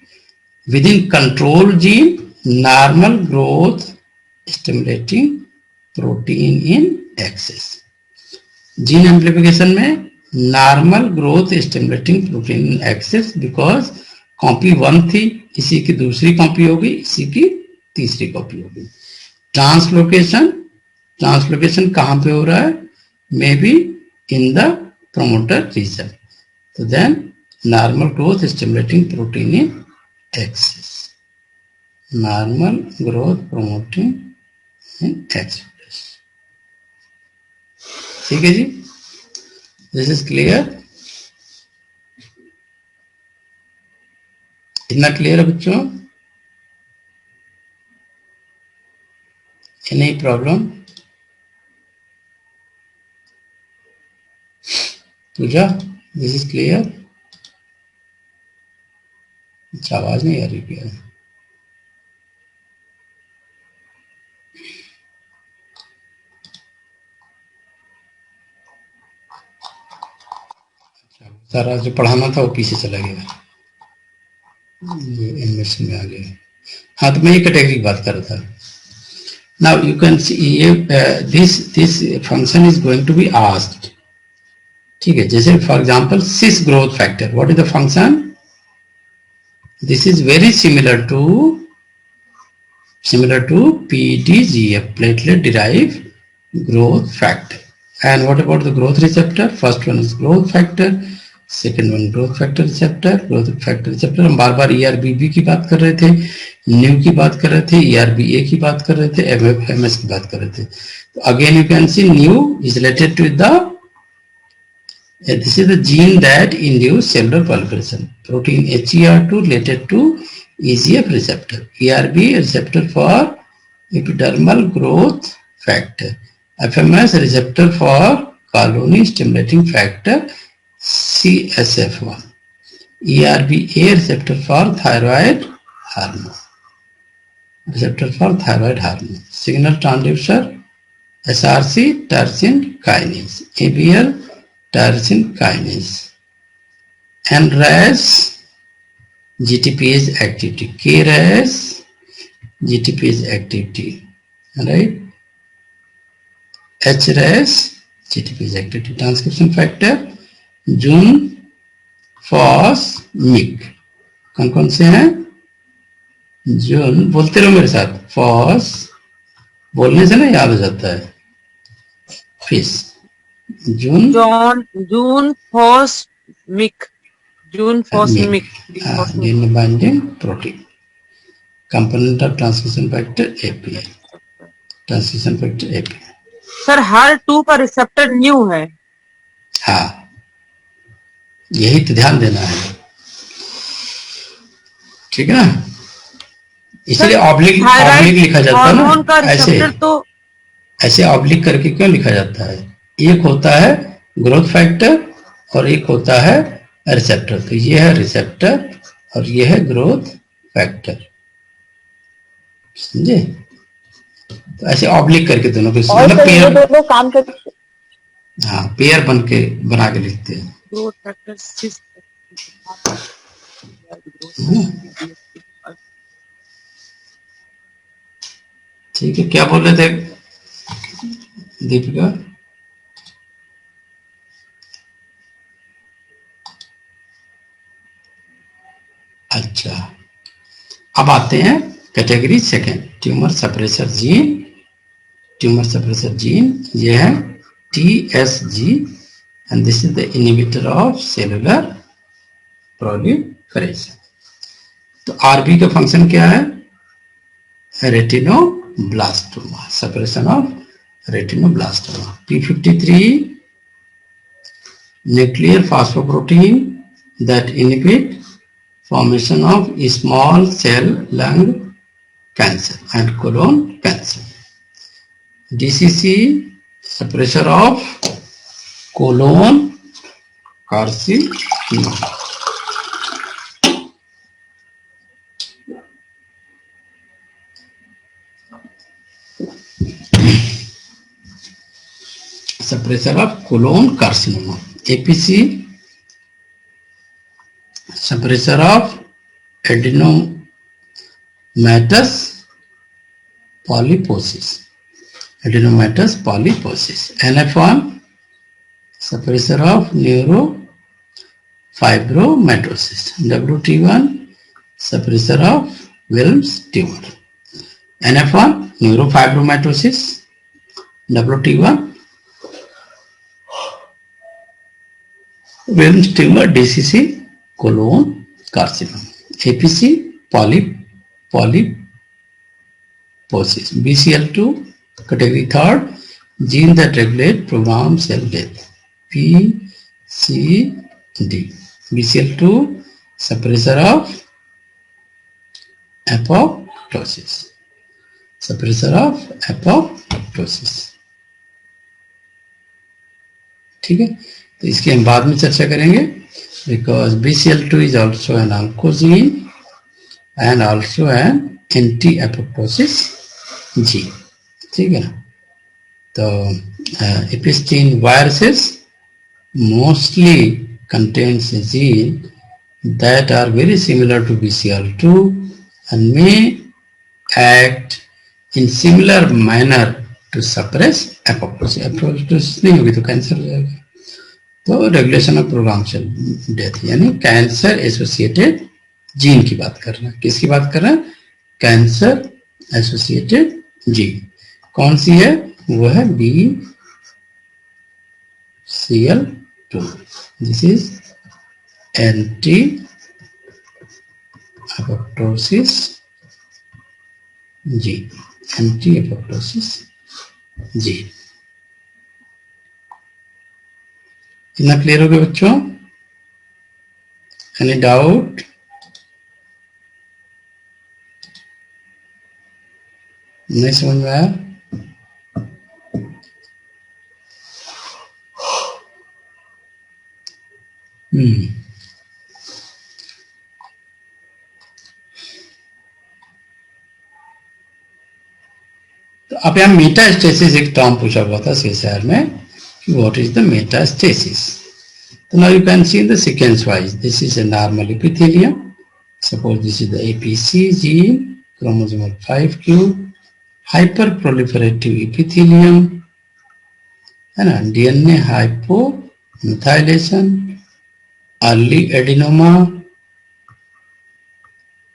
within control gene normal growth stimulating protein in excess। Gene amplification में normal growth stimulating protein in excess, because copy 1 थी, इसी की दूसरी कॉपी होगी, इसी की तीसरी कॉपी होगी। ट्रांसलोकेशन, ट्रांसलोकेशन कहां पे हो रहा है? May be in the promoter region, तो then normal growth stimulating protein in excess, normal growth promoting in express। ठीक है जी, दिस इज क्लियर? इतना क्लियर है बच्चों? Any problem? Puja, this is clear? अच्छा, आवाज नहीं आ रही क्या? सारा जो पढ़ाना था वो पीछे चला गया, ये एनिमेशन में आ गया। हाँ, तो मैं ये कैटेगरी की बात कर रहा था। Now you can see this function is going to be asked. ठीक है, जैसे for example sis growth factor, what is the function? This is very similar to PDGF, platelet derived growth factor. And what about the growth receptor? First one is growth factor, second one growth factor receptor. Growth factor receptor हम बार बार ERBB की बात कर रहे थे, new की बात कर रहे थे, ERBA की बात कर रहे थे, MFMS की बात कर रहे थे। तो again you can see neu is related to the this is the gene that induce cellular proliferation. Protein HER2 related to EGF receptor. ERB receptor for epidermal growth factor. FMS receptor for colony stimulating factor CSF1. ERBA receptor for thyroid hormone. Receptor for thyroid hormone. Signal transducer SRC tyrosine kinase. ABL tyrosine kinase. NRAS GTPase activity. KRAS GTPase activity. Right? HRAS GTPase activity. Transcription factor June FOSS Mick कौन कौन से हैं? जून, बोलते रहो मेरे साथ, FOSS बोलने से ना याद हो जाता है, fish June फॉस्मिक DNA binding protein, component of transcription factor API, transcription factor API. Sir HER2 का रिसेप्टर न्यू है। हाँ, यही तो ध्यान देना है, ठीक है ना, इसलिए ऑब्लिक लिखा जाता है ना, ऐसे ऑब्लिक करके क्यों लिखा जाता है? एक होता है ग्रोथ फैक्टर और एक होता है रिसेप्टर, तो ये है रिसेप्टर और ये है ग्रोथ फैक्टर, समझे? तो ऐसे ऑब्लिक करके दोनों को मतलब पेयर, दोनों काम करते, हाँ पेयर बना के लिखते हैं। ग्रोथ फैक्टर ठीक है, क्या बोल रहे थे दीपिका? अच्छा, अब आते हैं category second, tumour suppressor gene, ये है TSG and this is the inhibitor of cellular proliferation. तो RB का फंक्शन क्या है? Retinoblastoma, suppression of retinoblastoma. P53 nuclear phosphoprotein that inhibit formation of small cell lung cancer and colon cancer. DCC suppressor of colon carcinoma. Suppressor of colon carcinoma. APC suppressor of adenomatous polyposis. NF1 suppressor of neurofibromatosis. WT1 suppressor of Wilms tumor. NF1 neurofibromatosis, WT1 Wilms tumor, DCC colon carcinoma. APC polyposis. BCL2 category third, gene that regulate programmed cell death. PCD. BCL2 suppressor of apoptosis. suppressor of apoptosis. ठीक है, तो इसकी हम बाद में चर्चा करेंगे, because BCL2 is also an oncogene and also an anti-apoptosis gene. ठीक है ना, तो epistin viruses mostly contains a gene that are very similar to BCL2 and may act in similar manner to suppress apoptosis. apoptosis नहीं होगी तो cancer हो जाएगा. तो regulation of program cell death, यानी कैंसर एसोसिएटेड जीन की बात कर रहे हैं. किसकी बात कर रहे हैं? Cancer associated gene. कौन सी है? वो है BCL2. This is anti apoptosis gene. Anti-apoptosis gene. इतना क्लियर हो गया बच्चों? Any doubt? नहीं समझ में आया? तो अब यहाँ मेटास्टेसिस एक टर्म पूछा हुआ था CSIR में कि व्हाट इज द मेटास्टेसिस. तो now you can C in the sequence wise. This is a normal epithelium. Suppose this is the APC gene, chromosomal 5q, hyperproliferative epithelium, है ना, DNA hypomethylation, early adenoma,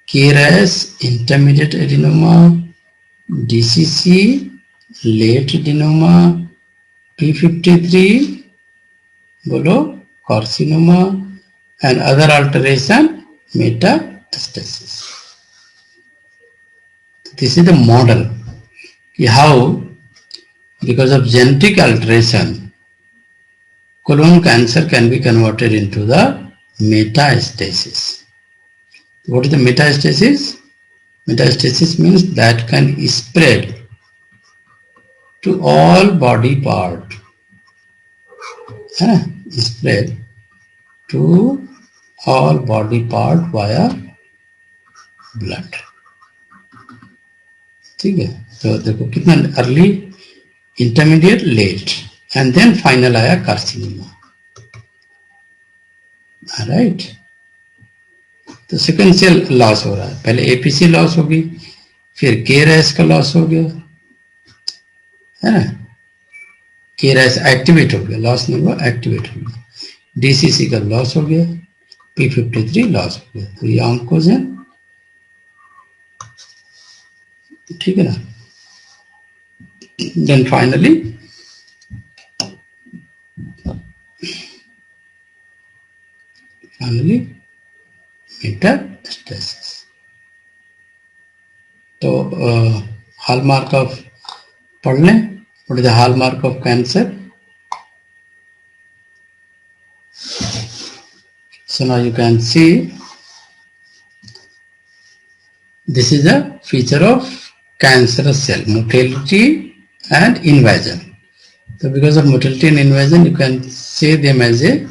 KRAS intermediate adenoma, DCC late adenoma, P53 बोलो carcinoma, and other alteration metastasis. This is the model how because of genetic alteration colon cancer can be converted into the metastasis. What is the metastasis? Metastasis means that can spread to all body part. Spread to all body part via blood. ठीक है, तो देखो कितना early, intermediate, late and then final आया carcinoma. Right, तो sequential loss हो रहा है. पहले एपीसी लॉस होगी, फिर केरएस का लॉस हो गया, है ना, केरएस एक्टिवेट हो गया, लॉस नहीं हुआ, एक्टिवेट हो गया. डीसीसी का लॉस हो गया, P53 लॉस हो गया. तो ये ऑन्कोजेन, ठीक है ना. Then finally metastasis. तो हॉलमार्क ऑफ पढ़ लें. What is the hallmark of cancer? So now you can see this is a feature of cancerous cell, motility and invasion. So because of motility and invasion, you can say them as a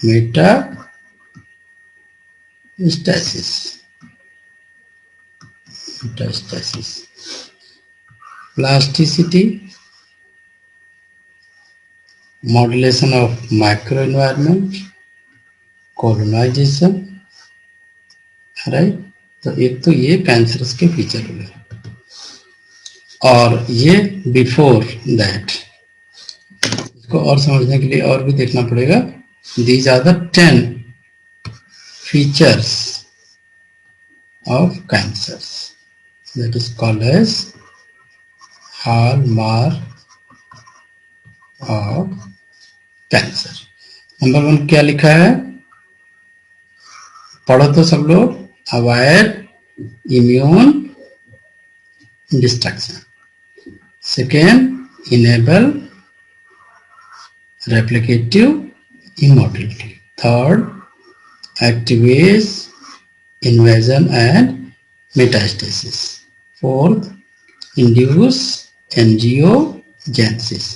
metastasis. Metastasis. Plasticity, modulation of microenvironment, colonization. Right, तो एक तो ये cancerous के feature हो गए, और ये before that. इसको और समझने के लिए और भी देखना पड़ेगा. These are the 10 features of cancers that is called as hallmark of cancer. Number 1 क्या लिखा है? पढ़ो तो सब लोग. Avoid immune destruction. Second, enable replicative immortality. Third, activates invasion and metastasis. Fourth, induce angiogenesis.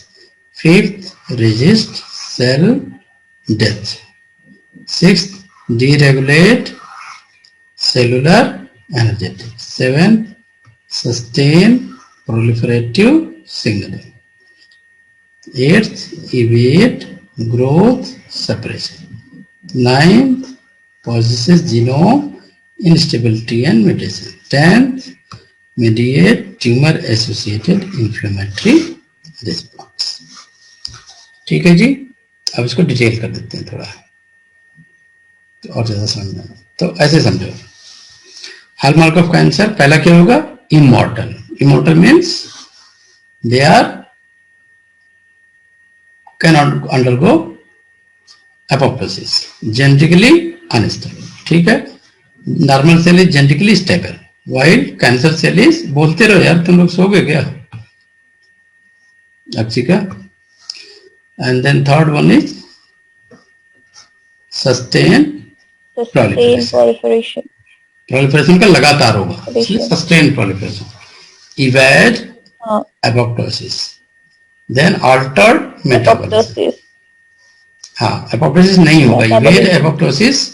Fifth, resist cell death. Sixth, deregulate cellular energetics. Seventh, sustain proliferative signaling. Eighth, evade growth suppression. Ninth, possesses genome instability and mutation. Tenth, mediate tumor associated inflammatory response. ठीक है जी, अब इसको detail कर देते हैं थोड़ा तो और ज्यादा समझना। तो ऐसे समझो, हॉलमार्क ऑफ कैंसर पहला क्या होगा? Immortal. Immortal means they are cannot undergo apoptosis, genetically unstable. ठीक है, normal cell is genetically stable while cancer cell is, बोलते रहो यार, तुम लोग सो गए क्या? Akshika. And then third one is sustain proliferation. Proliferation का लगातार होगा, इसलिए sustain proliferation. Evade apoptosis, then altered metabolism. हाँ, एपोप्टोसिस नहीं होगा। Evade apoptosis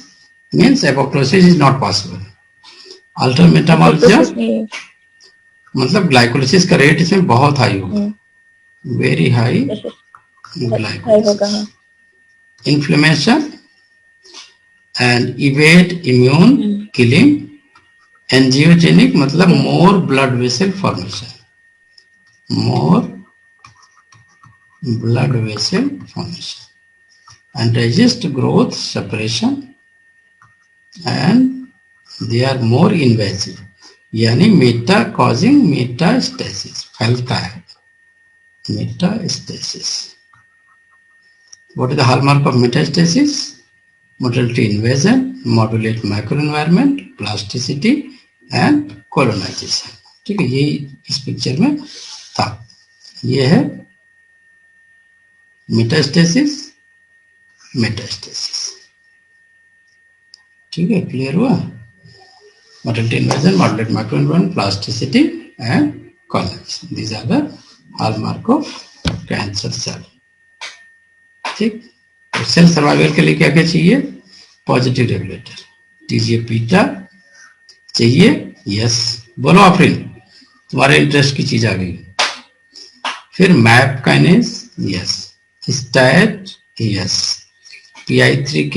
means apoptosis is not possible. Alter metabolism मतलब ग्लाइकोलिसिस का रेट इसमें बहुत हाई होगा, very high glycolysis. Inflammation and evade immune killing. Angiogenic मतलब more blood vessel formation, more blood vessel formation, and resist growth suppression and they are more invasive, यानी Meta causing metastasis, फैलता है metastasis. What is the hallmark of metastasis? Motility invasion, modulate microenvironment, plasticity and colonization. ठीक है, यही इस picture में था। ये है metastasis, मेटास्टेसिस। ठीक है, क्लियर हुआ? Motility invasion, modulate microenvironment, plasticity and colonisation, these are the hallmark of cancer cell. ठीक, तो सेल सर्वाइवल के लिए क्या क्या चाहिए? पॉजिटिव रेगुलेटर, टीजीएफ बीटा चाहिए। यस, बोलो आफरीन, तुम्हारे इंटरेस्ट की चीज आ गई। फिर MAP kinase, yes. STAT, yes. PI3K,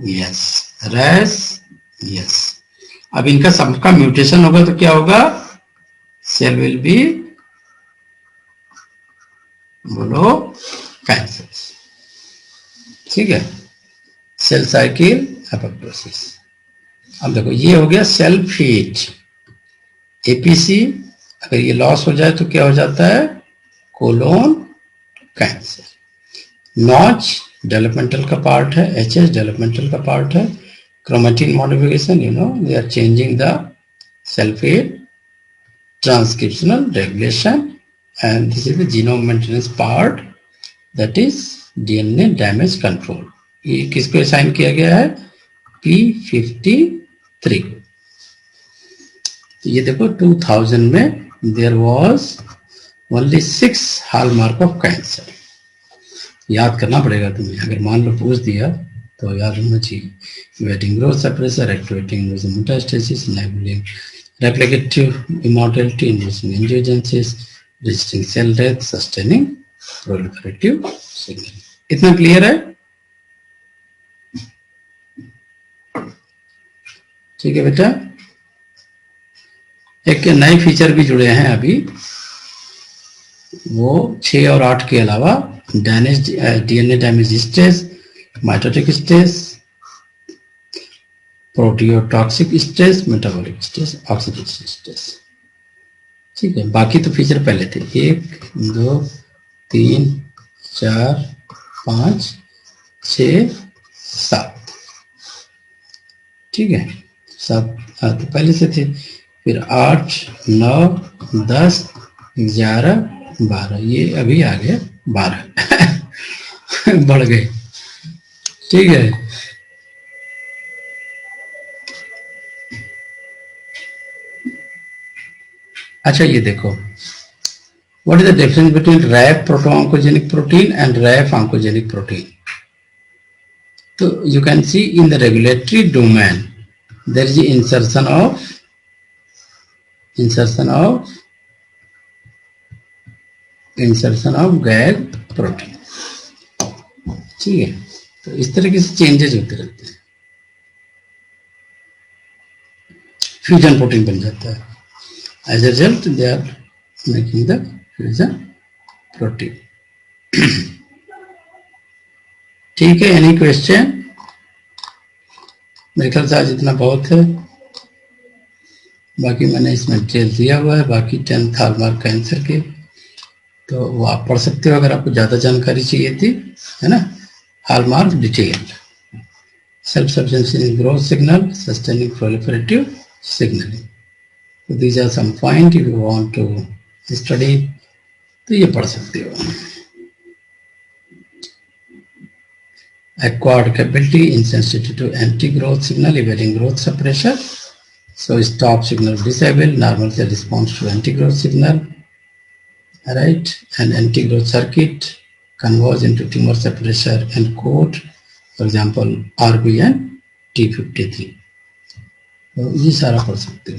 yes. Ras, yes. अब इनका सबका म्यूटेशन होगा तो क्या होगा? सेल विल बी, बोलो, कैंसर। ठीक है, सेल साइकिल एपोप्टोसिस। अब देखो, ये हो गया सेल फेट, एपीसी। अगर ये लॉस हो जाए तो क्या हो जाता है? Colon cancer. नॉच डेवलपमेंटल का पार्ट है, एचएस डेवलपमेंटल का पार्ट है। Chromatin modification, you know, they are changing the cell fate, transcriptional regulation, and this is the genome maintenance part, that is DNA damage control. ये किसको assign किया गया है? P53। ये देखो 2000 में there was only 6 hallmark of cancer. याद करना पड़ेगा तुम्हें, अगर मान लो पूछ दिया तो याद होना चाहिए। Evading growth suppressor, activating metastasis, enabling replicative immortality, inducing angiogenesis, resisting cell death, sustaining proliferative signal. इतना क्लियर है? ठीक है बेटा। एक नए फीचर भी जुड़े हैं अभी, वो 6 और 8 के अलावा DNA damage stage, mitotic stage, proteotoxic stage, metabolic stage, oxidation stage. ठीक है, बाकी तो फीचर पहले थे। 1 2 3 4 5 6 7। ठीक है, 7 तो पहले से थे। फिर 8 9 10 11 12, ये अभी आ गए 12 बढ़ गए। ठीक है, अच्छा ये देखो, what is the difference between RAF proto-oncogenic protein and RAF oncogenic protein? So you can see in the regulatory domain there is the insertion of GAG protein. ठीक है, तो इस तरीके से चेंजेस होते रहते हैं, फ्यूजन प्रोटीन बन जाता है. As a result they are making the fusion protein. ठीक है, एनी क्वेश्चन? मेरे ख्याल से आज इतना बहुत है, बाकी मैंने इसमें डिटेल दिया हुआ है, बाकी 10th हॉलमार्क कैंसर के तो वो आप पढ़ सकते हो अगर आपको ज़्यादा जानकारी चाहिए थी, है ना. Hallmark detailed, self sufficiency in growth signal, sustaining proliferative signalling. तो these are some point if you want to study तो ये पढ़ सकते हो. Acquired capability insensitivity to anti-growth signal, evading growth suppressor. So stop signal disabled, normal cell response to anti-growth signal, right? And anti-growth circuit converge into tumor suppressor and code, for example, RB and T53. तो ये सारा पढ़ सकते हो.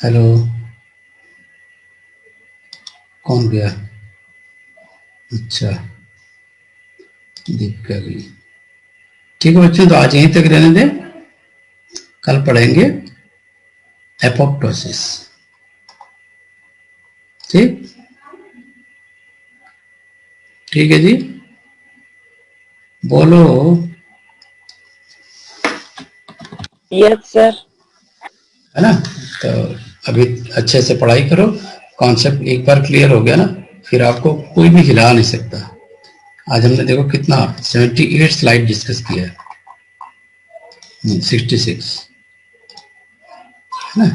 Hello, कौन गया? अच्छा, दीपिका गई. ठीक है बच्चों, तो आज यहीं तक रहने दें, कल पढ़ेंगे एपोप्टोसिस. ठीक है जी, बोलो. Yes sir. है ना, तो अभी अच्छे से पढ़ाई करो, कॉन्सेप्ट एक बार क्लियर हो गया ना, फिर आपको कोई भी हिला नहीं सकता. आज हमने देखो कितना 78 स्लाइड डिस्कस किया है, 66 है ना,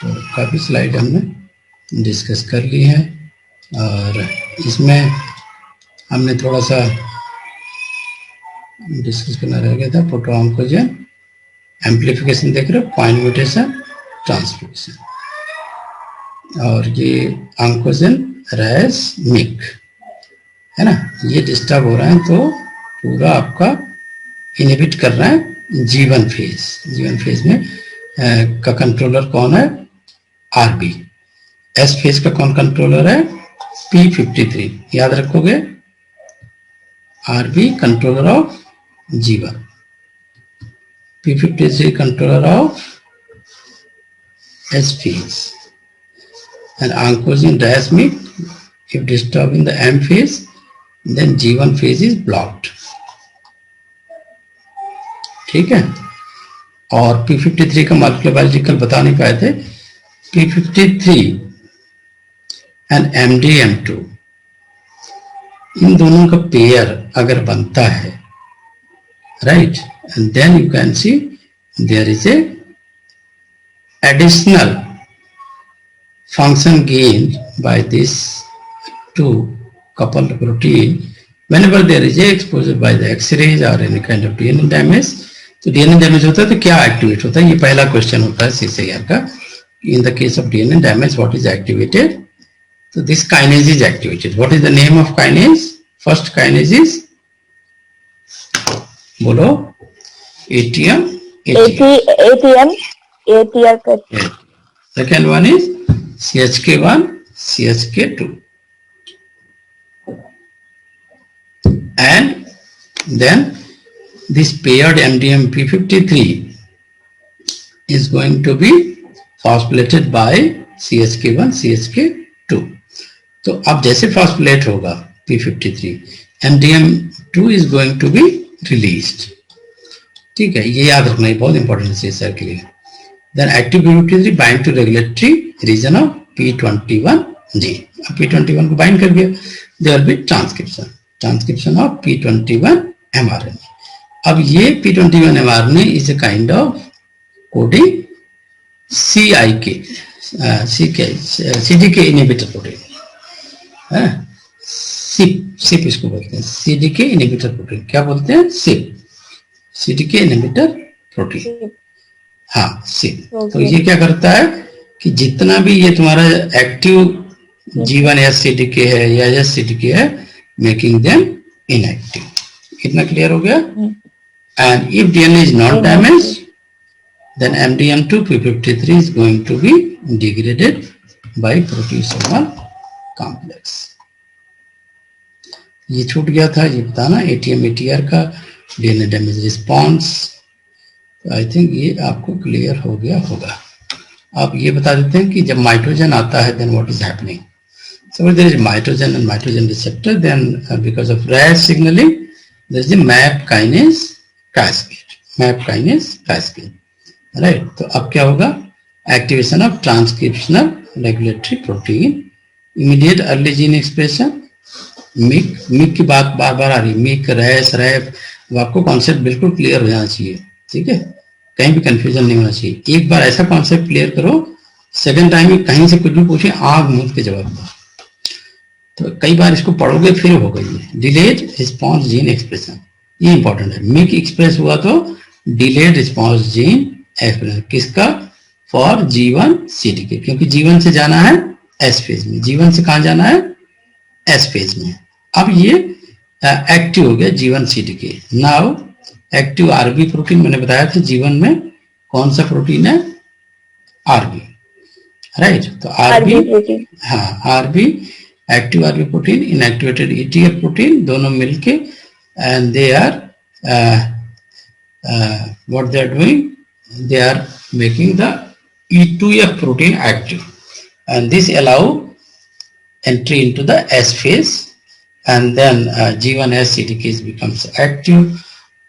तो काफी स्लाइड हमने डिस्कस कर ली है. और इसमें हमने थोड़ा सा डिस्कस करना रह गया था, प्रोटो-ऑन्कोजेन एम्प्लीफिकेशन देख रहे हो, पॉइंट म्यूटेशन, ट्रांसक्रिप्शन, और ये ऑन्कोजेन रैस मिक है ना, ये डिस्टर्ब हो रहा है तो पूरा आपका इनहिबिट कर रहा है जीवन फेज. जीवन फेज में का कंट्रोलर कौन है? आरबी. एस फेज का कौन कंट्रोलर है? P53. याद रखोगे, आरबी कंट्रोलर ऑफ जीवन, P53 controller of S phase, and oncogene dash mic if disturbing the M phase then G1 phase is blocked. ठीक है, और P53 का मॉलिक्यूलर बायोलॉजी कल बता नहीं पाए थे. P53 एंड MDM2 इन दोनों का पेयर अगर बनता है, right, and then you can see there is a additional function gained by this two coupled protein whenever there is a exposure by the X-rays or any kind of DNA damage. तो DNA damage होता है तो क्या activate होता है? ये पहला question होता है CCR का. In the case of DNA damage, what is activated? So this kinase is activated. What is the name of kinase? First kinase is, बोलो, ATM. Second one is CHK1, CHK2, and then this paired MDM P53 is going to be phosphorylated by CHK1, CHK2. तो अब जैसे phosphorylate होगा P53, MDM2 is going to be released. ठीक है, ये याद रखना, ये बहुत इंपॉर्टेंट है सर के लिए. Then active P53 bind to regulatory region of P21G. अब P21 को bind कर दिया, there will be transcription of P21 mRNA. अब ये P21 mRNA is a kind of coding CDK inhibitor protein. SIP इसको बोलते हैं, CDK inhibitor protein. क्या बोलते हैं? SIP, CDK inhibitor protein. हाँ सी। तो ये क्या करता है कि जितना भी ये तुम्हारा एक्टिव G1 SCTK है या SCTK है, मेकिंग देम इनएक्टिव। कितना क्लियर हो गया? And if DNA is not damaged, then MDM2 P53 is going to be degraded by proteasomal complex. ये छूट गया था ये बताना, ATM ATR का DNA damage response. I think ये आपको क्लियर हो गया होगा। आप ये बता देते हैं कि जब माइटोजन आता है then what is happening. So there is mitogen and mitogen receptor, then because of ras signalling there is a MAP kinase cascade, right. तो अब क्या होगा? Activation of transcriptional regulatory protein, immediate early gene expression. Myc की बात बार बार आ रही है, मिक, रैस, रैप, आपको कॉन्सेप्ट बिल्कुल क्लियर हो जाना चाहिए, ठीक है, कहीं भी कंफ्यूजन नहीं होना चाहिए। एक बार ऐसा कॉन्सेप्ट क्लियर करो, सेकंड टाइम में कहीं से कुछ भी पूछे आंख मूंद के जवाब दो। तो कई बार इसको पढ़ोगे फिर हो गई है। डिलेड रिस्पॉन्स जीन एक्सप्रेशन, ये इंपॉर्टेंट है। मिक एक्सप्रेस हुआ तो डिलेड रिस्पॉन्स जीन एक्सप्रेशन किसका? फॉर G1 CTK, क्योंकि G1 से जाना है S फेज में, G1 से कहां जाना है? S फेज में। अब ये एक्टिव हो गया G1 CTK। Now active RB protein मैंने बताया था G1 में कौन सा प्रोटीन है? RB, right. तो RB, हाँ RB, active RB protein, inactivated ETF protein, दोनों मिलके and they are what they are doing, they are making the E2F protein active, and this allow entry into the S phase, and then G1S CTK becomes active,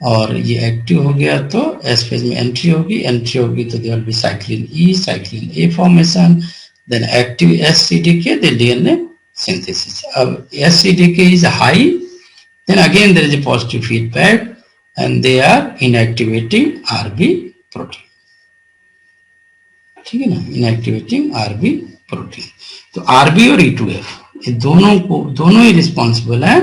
और ये active हो गया तो S phase में entry होगी तो there will be cyclin E, cyclin A formation, then active SCTK, then DNA synthesis. अब SCTK is high, then again there is a positive feedback, and they are inactivating RB protein, ठीक है ना, inactivating RB protein। तो RB और E2F ये दोनों ही responsible है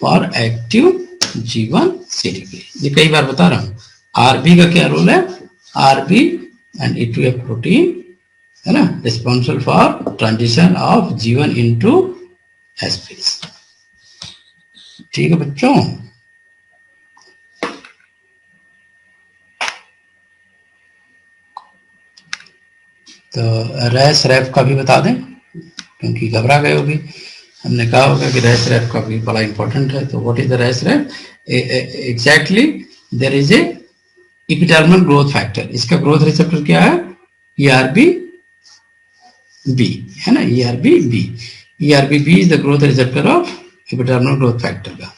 for active G1 CTK। ये कई बार बता रहा हूं। RB का क्या रोल है? RB एंड E2F प्रोटीन है ना, responsible for transition of G1 into S phase, ठीक है बच्चों। तो रैस रैप का भी बता दें, क्योंकि घबरा गए होगी। हमने कहा होगा कि रैस रैप का भी बड़ा इंपॉर्टेंट है। तो what is the ras raf? Exactly there is a epidermal growth factor. इसका ग्रोथ रिसेप्टर क्या है? ERB B, है ना, ERB B। ERB B is the growth receptor of epidermal growth factor का।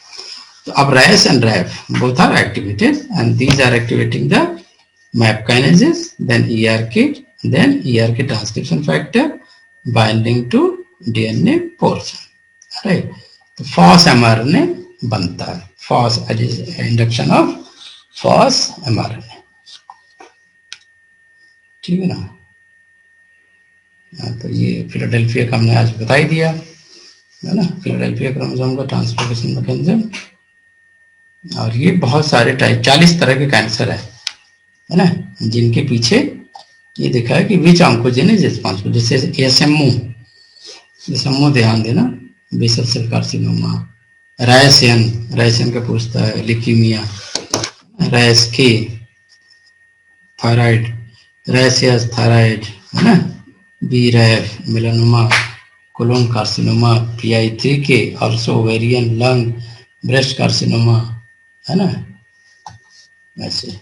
तो अब ras and raf both are activated and these are activating the MAP kinases, then ERK transcription factor binding to DNA portion, right? तो fos mRNA बनता है, fos induction of fos mRNA, ठीक है ना। तो ये फिलाडेल्फिया का हमने आज बता ही दिया है ना, फिलाडेल्फिया क्रोमोसोम का ट्रांसलोकेशन मैकेनिज्म। और ये बहुत सारे टाइप 40 तरह के कैंसर है ना, जिनके पीछे ये देखा है कि विच ऑन्कोजेन इज रिस्पॉन्सिबल। जैसे एसएमओ ध्यान देना, बेसल सेल कार्सिनोमा, रायसियन का पूछता है, लिकीमिया, रैस के थायराइड, रैसियस थायराइड है ना, B raf, melanoma, colon carcinoma, PI3 K, also ovarian, lung, breast carcinoma है ना, ऐसे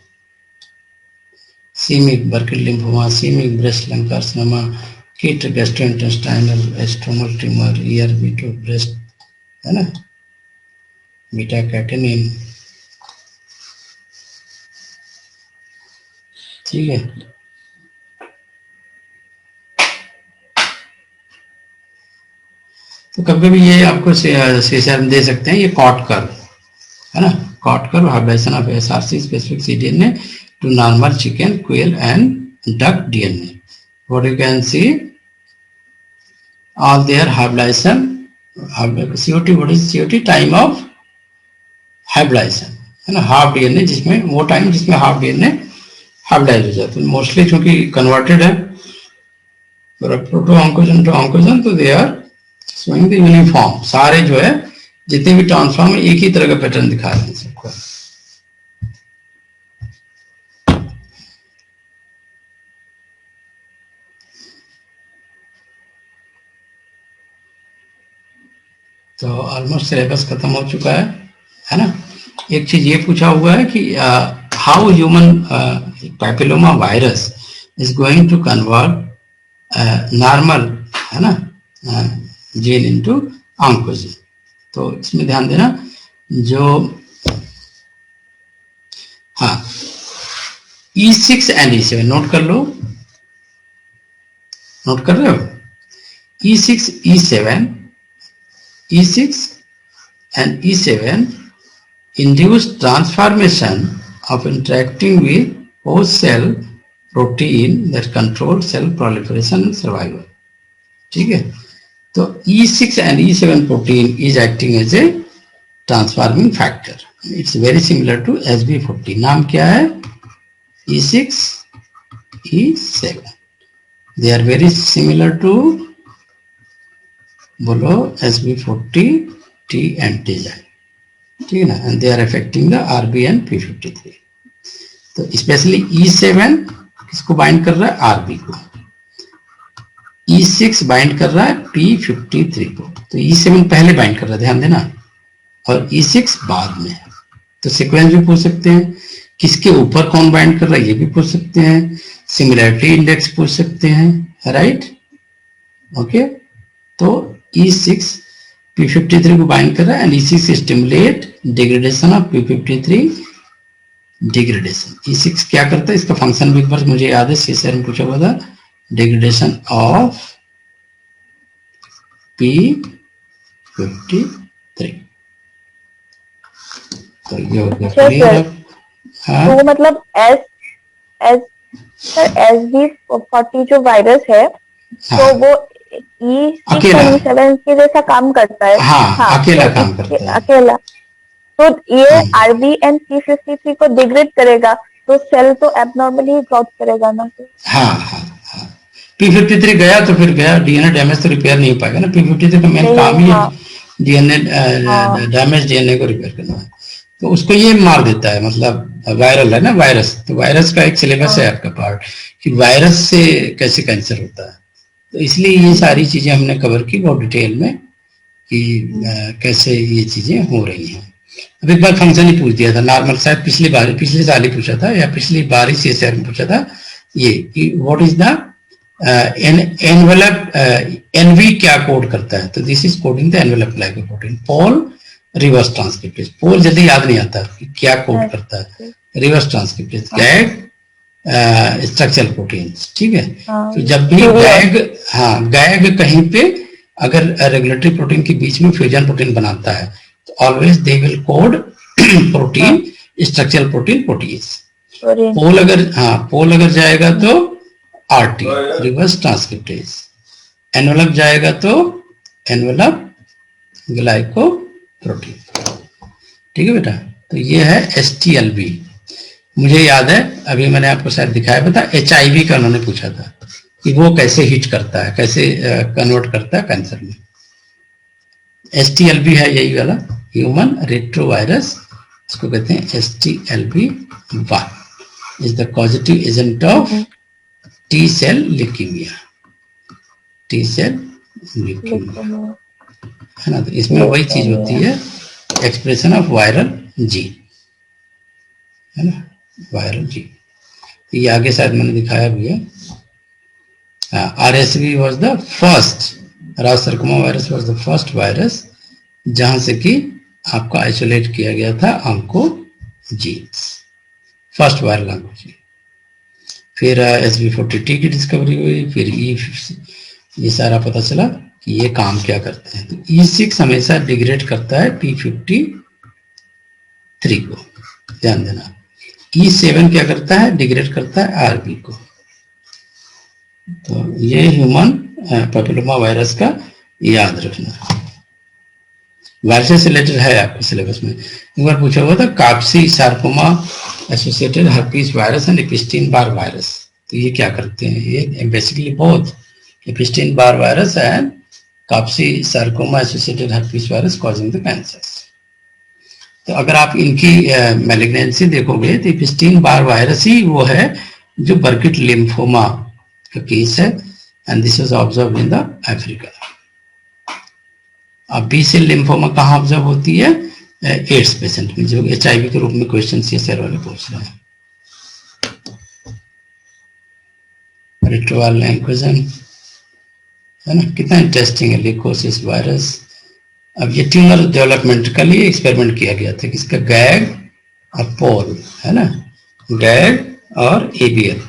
c myc Burkitt lymphoma, c myc breast lung carcinoma, kit gastrointestinal stromal tumour, ERB2 breast है ना, बीटा कैटेनिन, ठीक है। तो कभी कभी ये आपको CSR दे सकते हैं, ये कॉट कर्व है ना, cot curve hybridisation of SRC specific cDNA to normal chicken, quail and duck DNA. What you can see, all their hybridization, COT, what is COT? Time of hybridization है ना, half DNA, जिसमें वो time जिसमें half DNA hybridise हो जाते हैं mostly, क्योंकि converted है प्रोटो ऑन्कोजन टू ऑन्कोजन, तो they are showing the uniform, सारे जो है जितने भी ट्रांसफॉर्म है एक ही तरह का पैटर्न दिखा रहे हैं सबको। तो ऑलमोस्ट सिलेबस खत्म हो चुका है ना। एक चीज ये पूछा हुआ है कि how human papilloma virus is going to convert normal, है ना, जीन इनटू ऑन्कोजीन। तो इसमें ध्यान देना, जो हाँ E6 एंड E7 नोट कर लो, नोट कर रहे हो, E6 E7 E6 and E7 induce transformation of interacting with host cell protein that control cell proliferation and survival. ठीक है, तो E6 and E7 protein is acting as a transforming factor. It's very similar to SB40. नाम क्या है? E6 E7. They are very similar to बोलो SB40 T antigen, ठीक है ना, and they are affecting the RB and P53. तो specially E7 किसको bind कर रहा है? RB को। E6 बाइंड कर रहा है P53 को। तो E7 पहले बाइंड कर रहा है, ध्यान देना, और E6 बाद में। तो सीक्वेंस भी पूछ सकते हैं, किसके ऊपर कौन बाइंड कर रहा है ये भी पूछ सकते हैं, सिमिलैरिटी इंडेक्स पूछ सकते हैं, राइट, ओके। तो E6 P53 को बाइंड कर रहा है and E6 stimulate degradation of P53 degradation. E6 क्या करता है, इसका फंक्शन भी एक बार मुझे याद है CSR में पूछा हुआ था, डिग्रेडेशन ऑफ P53। तो ये हो गया क्लियर। तो मतलब SB40 जो वायरस है, तो वो E6 के जैसा काम करता है। हाँ, अकेला काम करता है, अकेला। तो ये RB एंड P53 को डिग्रेड करेगा, तो सेल तो एबनॉर्मली ग्रोथ करेगा ना। हाँ हाँ हाँ, P53 गया तो फिर गया, डीएनए डैमेज तो रिपेयर नहीं हो पाएगा ना। P53 का मेन काम ही है डीएनए डैमेज, डीएनए को रिपेयर करना है, तो उसको ये मार देता है। मतलब वायरल है ना, वायरस, तो वायरस का एक सिलेबस है आपका पार्ट कि वायरस से कैसे कैंसर होता है। तो इसलिए ये सारी चीजें हमने कवर की बहुत डिटेल में कि कैसे ये चीजें हो रही हैं। अब एक बार फंक्शन ही पूछ दिया था नॉर्मल, शायद पिछले साल ही पूछा था या पिछली बार ही CSR में पूछा था ये कि what is the envelope, env क्या कोड करता है। तो this is coding the envelope glycoprotein. Pol reverse transcriptase, pol जल्दी याद नहीं आता कि क्या कोड करता है, reverse transcriptase, gag structural proteins, ठीक है। तो जब भी गैग, हाँ, गैग कहीं पे अगर रेगुलेटरी प्रोटीन के बीच में फ्यूजन प्रोटीन बनाता है तो always they will code protein structural protein protease. Pol अगर जाएगा तो RT रिवर्स ट्रांसक्रिप्टेज, एनवेलप जाएगा तो एनवेलप ग्लाइकोप्रोटीन, ठीक है बेटा। तो ये है STLB। मुझे याद है अभी मैंने आपको शायद दिखाया था, HIV का उन्होंने पूछा था कि वो कैसे हिट करता है, कैसे कन्वर्ट करता है कैंसर में। STLB है यही वाला, ह्यूमन रेट्रोवायरस, इसको कहते हैं STLB1 is the causative agent of T cell leukaemia, T cell leukaemia, है ना। तो इसमें वही चीज होती है, एक्सप्रेशन ऑफ वायरल जीन, है ना, वायरल जीन। ये आगे शायद मैंने दिखाया भी है। RSV वाज द फर्स्ट, रास sarcoma virus was the first virus जहां से कि आपका आइसोलेट किया गया था ऑन्कोजीन्स, फर्स्ट वायरल ऑन्कोजीन। फिर SB40T की डिस्कवरी हुई, फिर ये सारा पता चला कि ये काम क्या करते हैं। तो E6 हमेशा डिग्रेड करता है P53 को, ध्यान देना। E7 क्या करता है, डिग्रेड करता है RB को। तो ये ह्यूमन पैपिलोमा वायरस का याद रखना, वायरस से रिलेटेड है आपके सिलेबस में। एक बार पूछा हुआ था Kaposi sarcoma associated herpes virus and Epstein Barr virus. तो ये क्या करते हैं, ये basically both Epstein Barr virus and Kaposi sarcoma associated herpes virus causing the cancer. तो अगर आप इनकी मैलिग्नेंसी देखोगे तो एपिस्टीन बार वायरस ही वो है जो बर्किट लिम्फोमा का केस है, and this was observe in the Africa. अब बी सेल लिम्फोमा कहाँ ऑब्जर्व होती है, एड्स पेशेंट में, जो HIV के रूप में क्वेश्चन ये सर वाले पूछ रहे हैं। रिट्रोवाल एंकोजन है ना, कितना इंटरेस्टिंग है, लिकोसिस वायरस। अब ये ट्यूमर डेवलपमेंट का लिए एक्सपेरिमेंट किया गया था, किसका, गैग और पोल है ना, गैग और ABL,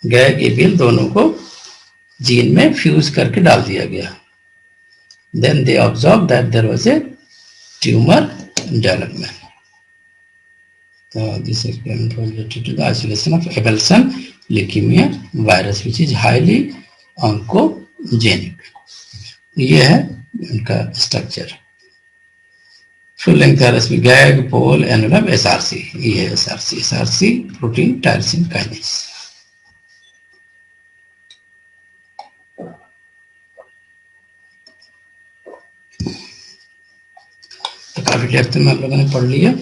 गैग ABL दोनों को जीन में फ्यूज करके डाल दिया गया। Then they observe that there was a tumour development. So this experiment was related to the isolation of Abelson leukemia virus, which is highly oncogenic. ये है इनका structure. Full length RSP, gag, pol, envelope, SRC। ये है SRC protein tyrosine kinase. तो काफी depth में आप लोगों ने पढ़ लिया,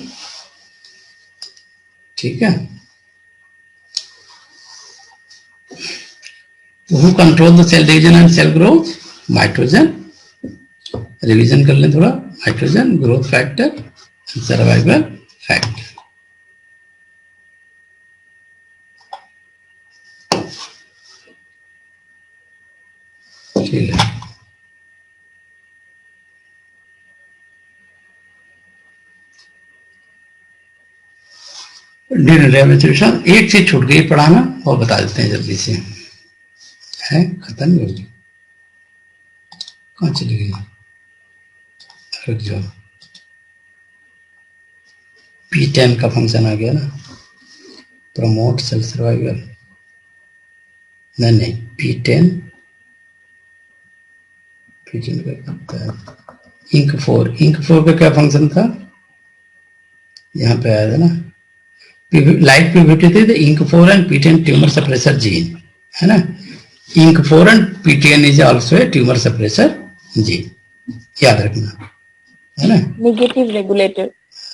ठीक है। Who control the cell division and cell growth, mitogen. Revision कर लें थोड़ा, mitogen, growth factor, survival factor. ठीक है, डेमोन्स्ट्रेशन एक चीज छूट गई पढ़ाना, और बता देते हैं जल्दी से, है खत्म ही होगी, कहाँ चली गई, रुक जाओ। P10 का फंक्शन आ गया ना, प्रमोट सेल सर्वाइवल, नहीं P10 का करता है। इंक 4 का क्या फंक्शन था, यहाँ पे आया था ना, लाइट PVT थे, INK 4 and P10 tumour suppressor gene है ना। INK 4 and P10 is also a tumour suppressor gene, याद रखना है ना। नेगेटिव रेगुलेटर,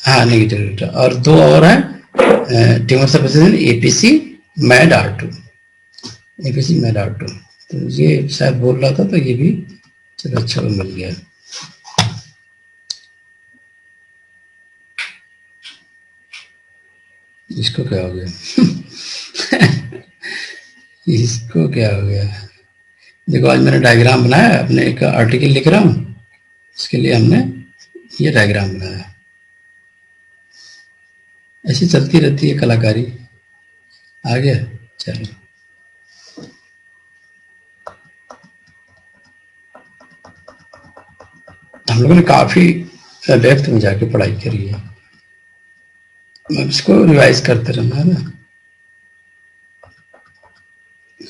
हाँ नेगेटिव रेगुलेटर, और दो और है tumour suppressor APC MAD-R2, APC MAD-R2। तो ये शायद बोल रहा था, तो ये भी चलो अच्छा मिल गया। इसको क्या हो गया इसको क्या हो गया, देखो आज मैंने डायग्राम बनाया, अपने एक आर्टिकल लिख रहा हूँ, इसके लिए हमने ये डायग्राम बनाया। ऐसी चलती रहती है कलाकारी। आ गया, चलो हम लोगों ने काफी डेप्थ में जाके पढ़ाई करी है, इसको रिवाइज करते रहना है ना,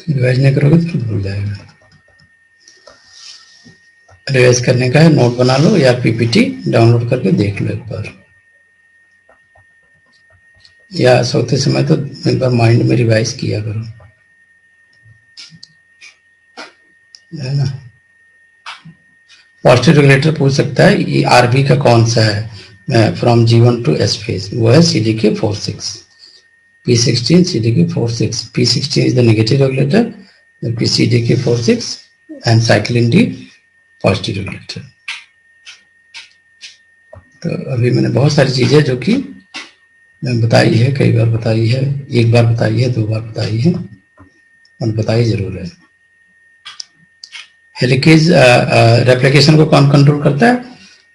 रिवाइज नहीं करोगे तो भूल जाएगा। रिवाइज करने का है, नोट बना लो या PPT डाउनलोड करके देख लो एक बार, या सोते समय तो एक बार माइंड में रिवाइज किया करो, है ना। पॉजिटिव रेगुलेटर पूछ सकता है, ये RB का कौन सा है from G1 to S phase, वो है CDK4/6, P16 CDK4/6, P16 is the negative regulator, जबकि CDK4/6 and cyclin D positive regulator. तो अभी मैंने बहुत सारी चीजें जो कि बताई है, कई बार बताई है, एक बार बताई है, 2 बार बताई है, और बताई जरूर है। हेलिकेज रेप्लिकेशन को कौन कंट्रोल करता है,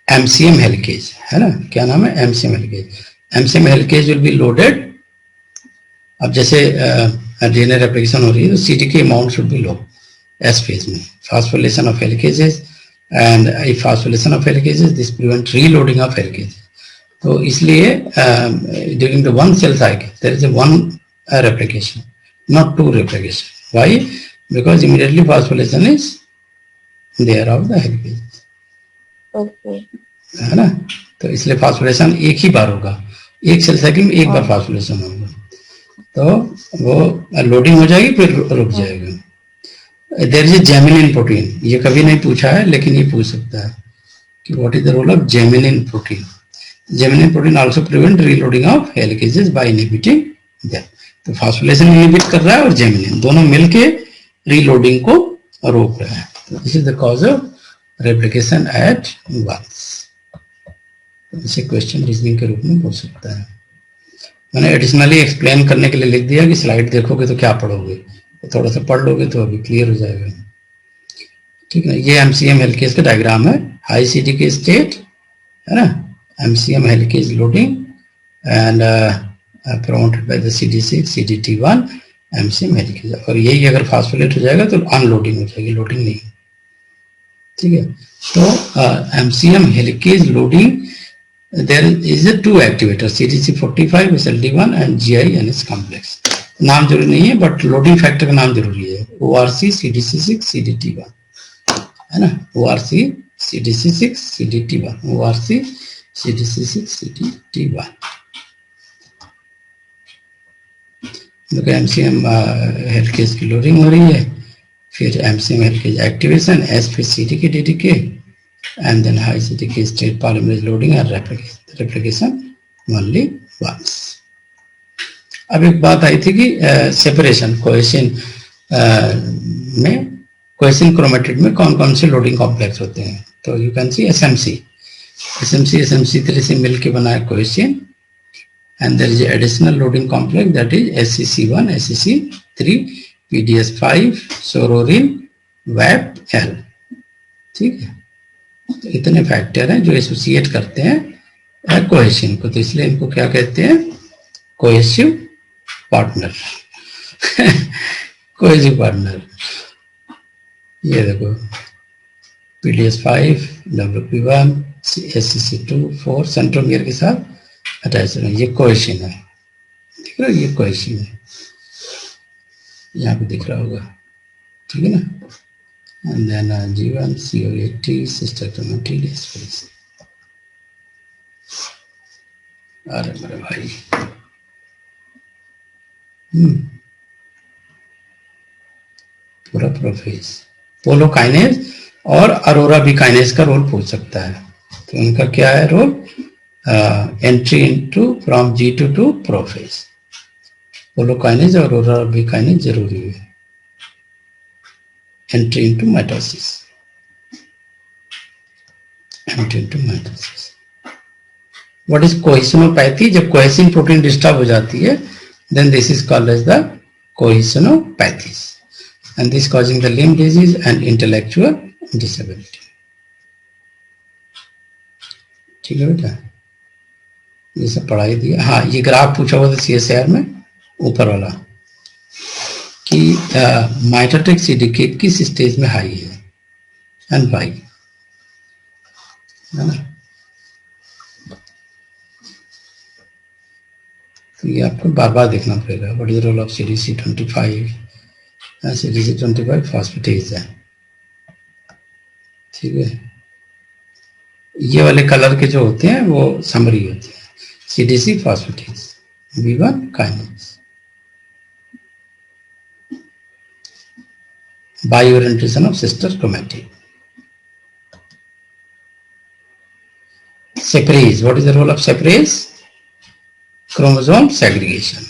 MCM हेलिकेज है ना, क्या नाम है, MCM helicase. MCM helicase will be loaded. अब जैसे DNA रेप्लिकेशन हो रही है तो CDK amount should be low S phase में, phosphorylation of helicases, and if phosphorylation of helicases this prevent reloading of helicase. तो इसलिए during the one cell cycle there is a one replication, not 2 replication. Why, because immediately phosphorylation is there of the helicase, okay, है ना। तो इसलिए phosphorylation एक ही बार होगा, एक cell cycle में एक बार फास्फोरिलेशन होगा, तो वो लोडिंग हो जाएगी फिर रुक जाएगा। देयर इज ए जेमिनिन प्रोटीन, ये कभी नहीं पूछा है लेकिन ये पूछ सकता है कि what is the role of geminin protein. Geminin protein also prevent reloading of helicases by inhibiting them. तो फास्फोरिलेशन इनहिबिट कर रहा है और जेमिनिन दोनों मिलके रीलोडिंग को रोक रहा है। तो this is the cause of replication at once. इसे क्वेश्चन रीजनिंग के रूप में बोल सकता है। मैंने एडिशनली एक्सप्लेन करने के लिए लिख दिया कि स्लाइड देखोगे तो क्या पढ़ोगे, तो थोड़ा सा पढ़ लोगे तो अभी क्लियर हो जाएगा, ठीक है। ये एमसीएम हेलिकेज का डायग्राम है, हाई सीडीके स्टेट है ना, MCM helicase loading and promoted by the CD6 CD1 MCM helicase. और यही अगर फास्फोलेट हो जाएगा तो अनलोडिंग हो जाएगी, लोडिंग नहीं, ठीक है। तो MCM helicase loading there is a two activator CDC45 SLD1 and GI-NS complex। नाम जरूरी नहीं है बट लोडिंग फैक्टर का नाम जरूरी है, ORC CDC6 CDT1 है ना, ORC CDC6 CDT1 ORC CDC6 CDT1। देखो एमसीएम हेलिकेज की लोडिंग हो रही है, फिर एमसीएम हेलिकेज एक्टिवेशन, एस फिर CDK डीडीके and then high CDK state polymerase loading and replication only once। अब एक बात आई थी कि सेपरेशन कोएसिन में, कोएसिन क्रोमेटिड में कौन कौन से लोडिंग कॉम्प्लेक्स होते हैं। तो यू कैन सी SMC3 से मिलके बना है cohesin and there is additional loading complex that is SCC1 SCC3 PDS5 sororin WAP-L, ठीक है। तो इतने फैक्टर हैं जो एसोसिएट करते हैं कोहेसिन को, तो इसलिए इनको क्या कहते हैं, कोहेसिव पार्टनर कोहेसिव पार्टनर। ये देखो PDS5 WP1 SCC2 4 सेंट्रोमियर के साथ अटैच है, ये कोहेसिन है, दिख रहा है, ये कोहेसिन है, यहाँ पे दिख रहा होगा, ठीक है ना। And then G1 CO8T sister chromatidase। अरे मेरे भाई, पूरा प्रोफेस पोलोकाइनेज और अरोरा बिकाइनेज का रोल पूछ सकता है। तो उनका क्या है role, entry into from G2 to prophase. Polo kinase और अरोरा बिकाइनेज जरूरी है, entry into mitosis, entry into mitosis। What is cohesinopathy? जब कोहेसिन प्रोटीन डिस्टर्ब हो जाती है then this is called as the cohesinopathies and this causing the limb disease and intellectual disability। ठीक है बेटा, ये सब पढ़ाई दिया। हाँ, ये ग्राफ पूछा हुआ था CSIR में ऊपर वाला कि माइटोटिक सीडीके किस स्टेज में हाई है एंड वाई, है ना। तो ये आपको बार बार देखना पड़ेगा। What is the role of CDC25, CDC25 phosphatase है, ठीक है। ये वाले कलर के जो होते हैं वो समरी होते हैं, CDC phosphatase, B1 kinase, Bioorientation of sister chromatid। Separase, what is the role of separase? Chromosome segregation,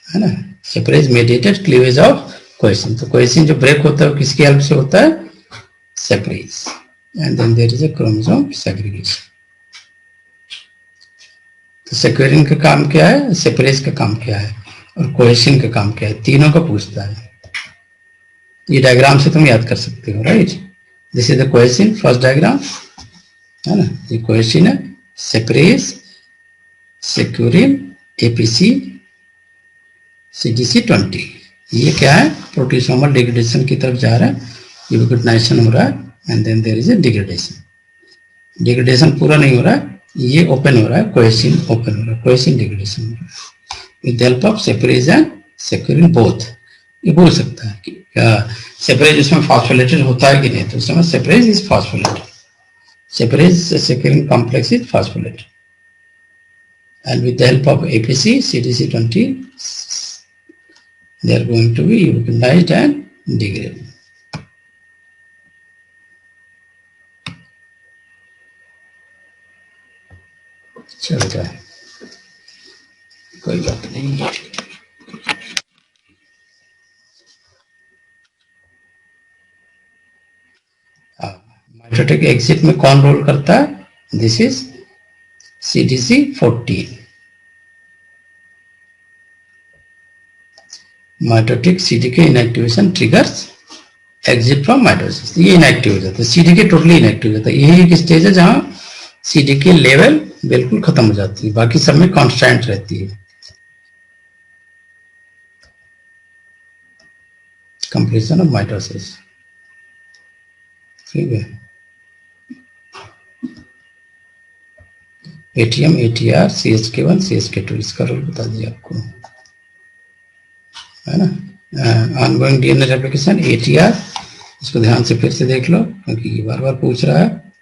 है ना। Separase mediated cleavage of cohesin। तो cohesin जो ब्रेक होता है वो किसकी हेल्प से होता है, separase, and then there is a chromosome segregation। तो सेक्वेरिन का काम क्या है, सेपरेज का काम क्या है और कोहेसिन का काम क्या है, तीनों का पूछता है। ये डायग्राम से तुम याद कर सकते हो, right. This is the cohesin, first diagram है ना, ये कोहेसिन है, सेपरेज, सेक्यूरिन, एपीसी, CDC20। ये क्या है, प्रोटीसोमल डिग्रेडेशन की तरफ जा रहा है, यूबिक्विटिनेशन हो रहा है and then there is a degradation. Degradation पूरा नहीं हो रहा है, ये ओपन हो रहा है, कोहेसिन ओपन हो रहा है, कोहेसिन डिग्रेडेशन हो रहा है with help of separase and securin both. ये बोल सकता है कि सेपरेज उसमें फास्फोलेटेड होता है कि नहीं, तो उसमें separase is phosphorylated, separase securin complex is phosphorylated. and with the help of APC CDC20 they are going to be utilized and degraded. चल जाए, कोई बात नहीं. माइटोटिक एग्जिट में कौन रोल करता है? This is CDC14. Mitotic CDK inactivation triggers exit from mitosis. ये इनएक्टिव हो जाता है, CDK टोटली इनएक्टिव हो जाता है. यही एक स्टेज है जहां CDK लेवल बिल्कुल खत्म हो जाती है, बाकी सब में कांस्टेंट रहती है. Completion of mitosis. ठीक है. ATM, ATR, CHK1, CHK2 इसका रोल बता दिया आपको, है ना. ऑनगोइंग डीएनए रेप्लिकेशन ATR, इसको ध्यान से फिर से देख लो क्योंकि ये बार बार पूछ रहा है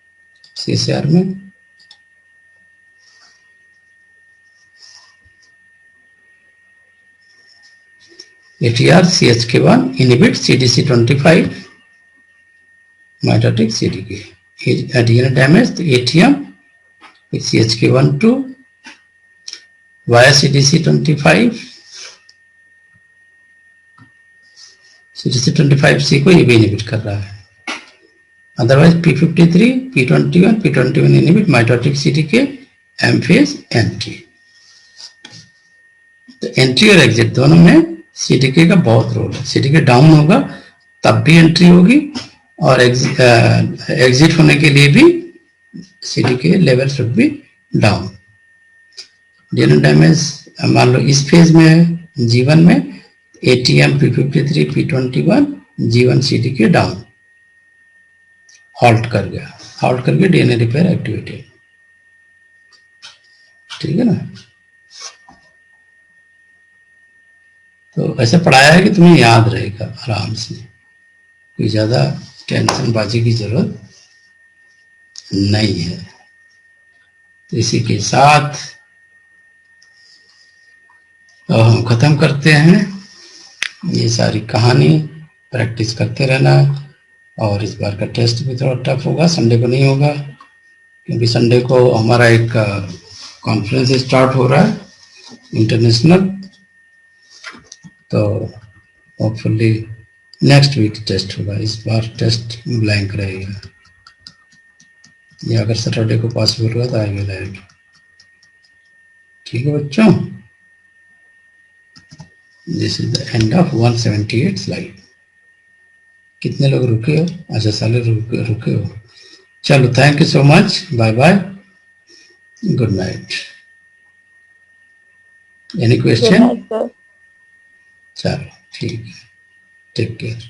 CSR में. ATR CHK1 inhibit CDC25 mitotic CDK. DNA damage to ATM with CHK1-2 via CDC25. CDC25C को ये भी इनहिबिट कर रहा है. Otherwise P53, P21 inhibit mitotic CDK M phase entry. तो एंट्री और एग्जिट दोनों में CDK का बहुत रोल है. CDK डाउन होगा तब भी एंट्री होगी और एग्जिट होने के लिए भी CDK level should be down. DNA damage मान लो इस फेज में है G1 में, ATM P53 P21 G1 CDK down, halt कर गया. हॉल्ट करके डीएनए रिपेयर एक्टिविटी. ठीक है ना. तो ऐसे पढ़ाया है कि तुम्हें याद रहेगा आराम से, कोई ज्यादा टेंशन बाजी की जरूरत नहीं है. तो इसी के साथ हम खत्म करते हैं ये सारी कहानी. प्रैक्टिस करते रहना. और इस बार का टेस्ट भी थोड़ा टफ होगा, संडे को नहीं होगा क्योंकि संडे को हमारा एक कॉन्फ्रेंस स्टार्ट हो रहा है इंटरनेशनल. तो होपफुली नेक्स्ट वीक टेस्ट होगा. इस बार टेस्ट ब्लैंक रहेगा. ये अगर सैटरडे को पॉसिबल हुआ तो आई विल ऐड. ठीक है बच्चों. This is the end of 178 slide. कितने लोग रुके हो? अच्छा साले रुके हो. चलो thank you so much. Bye bye. Good night. Any question? चलो ठीक है. Take care.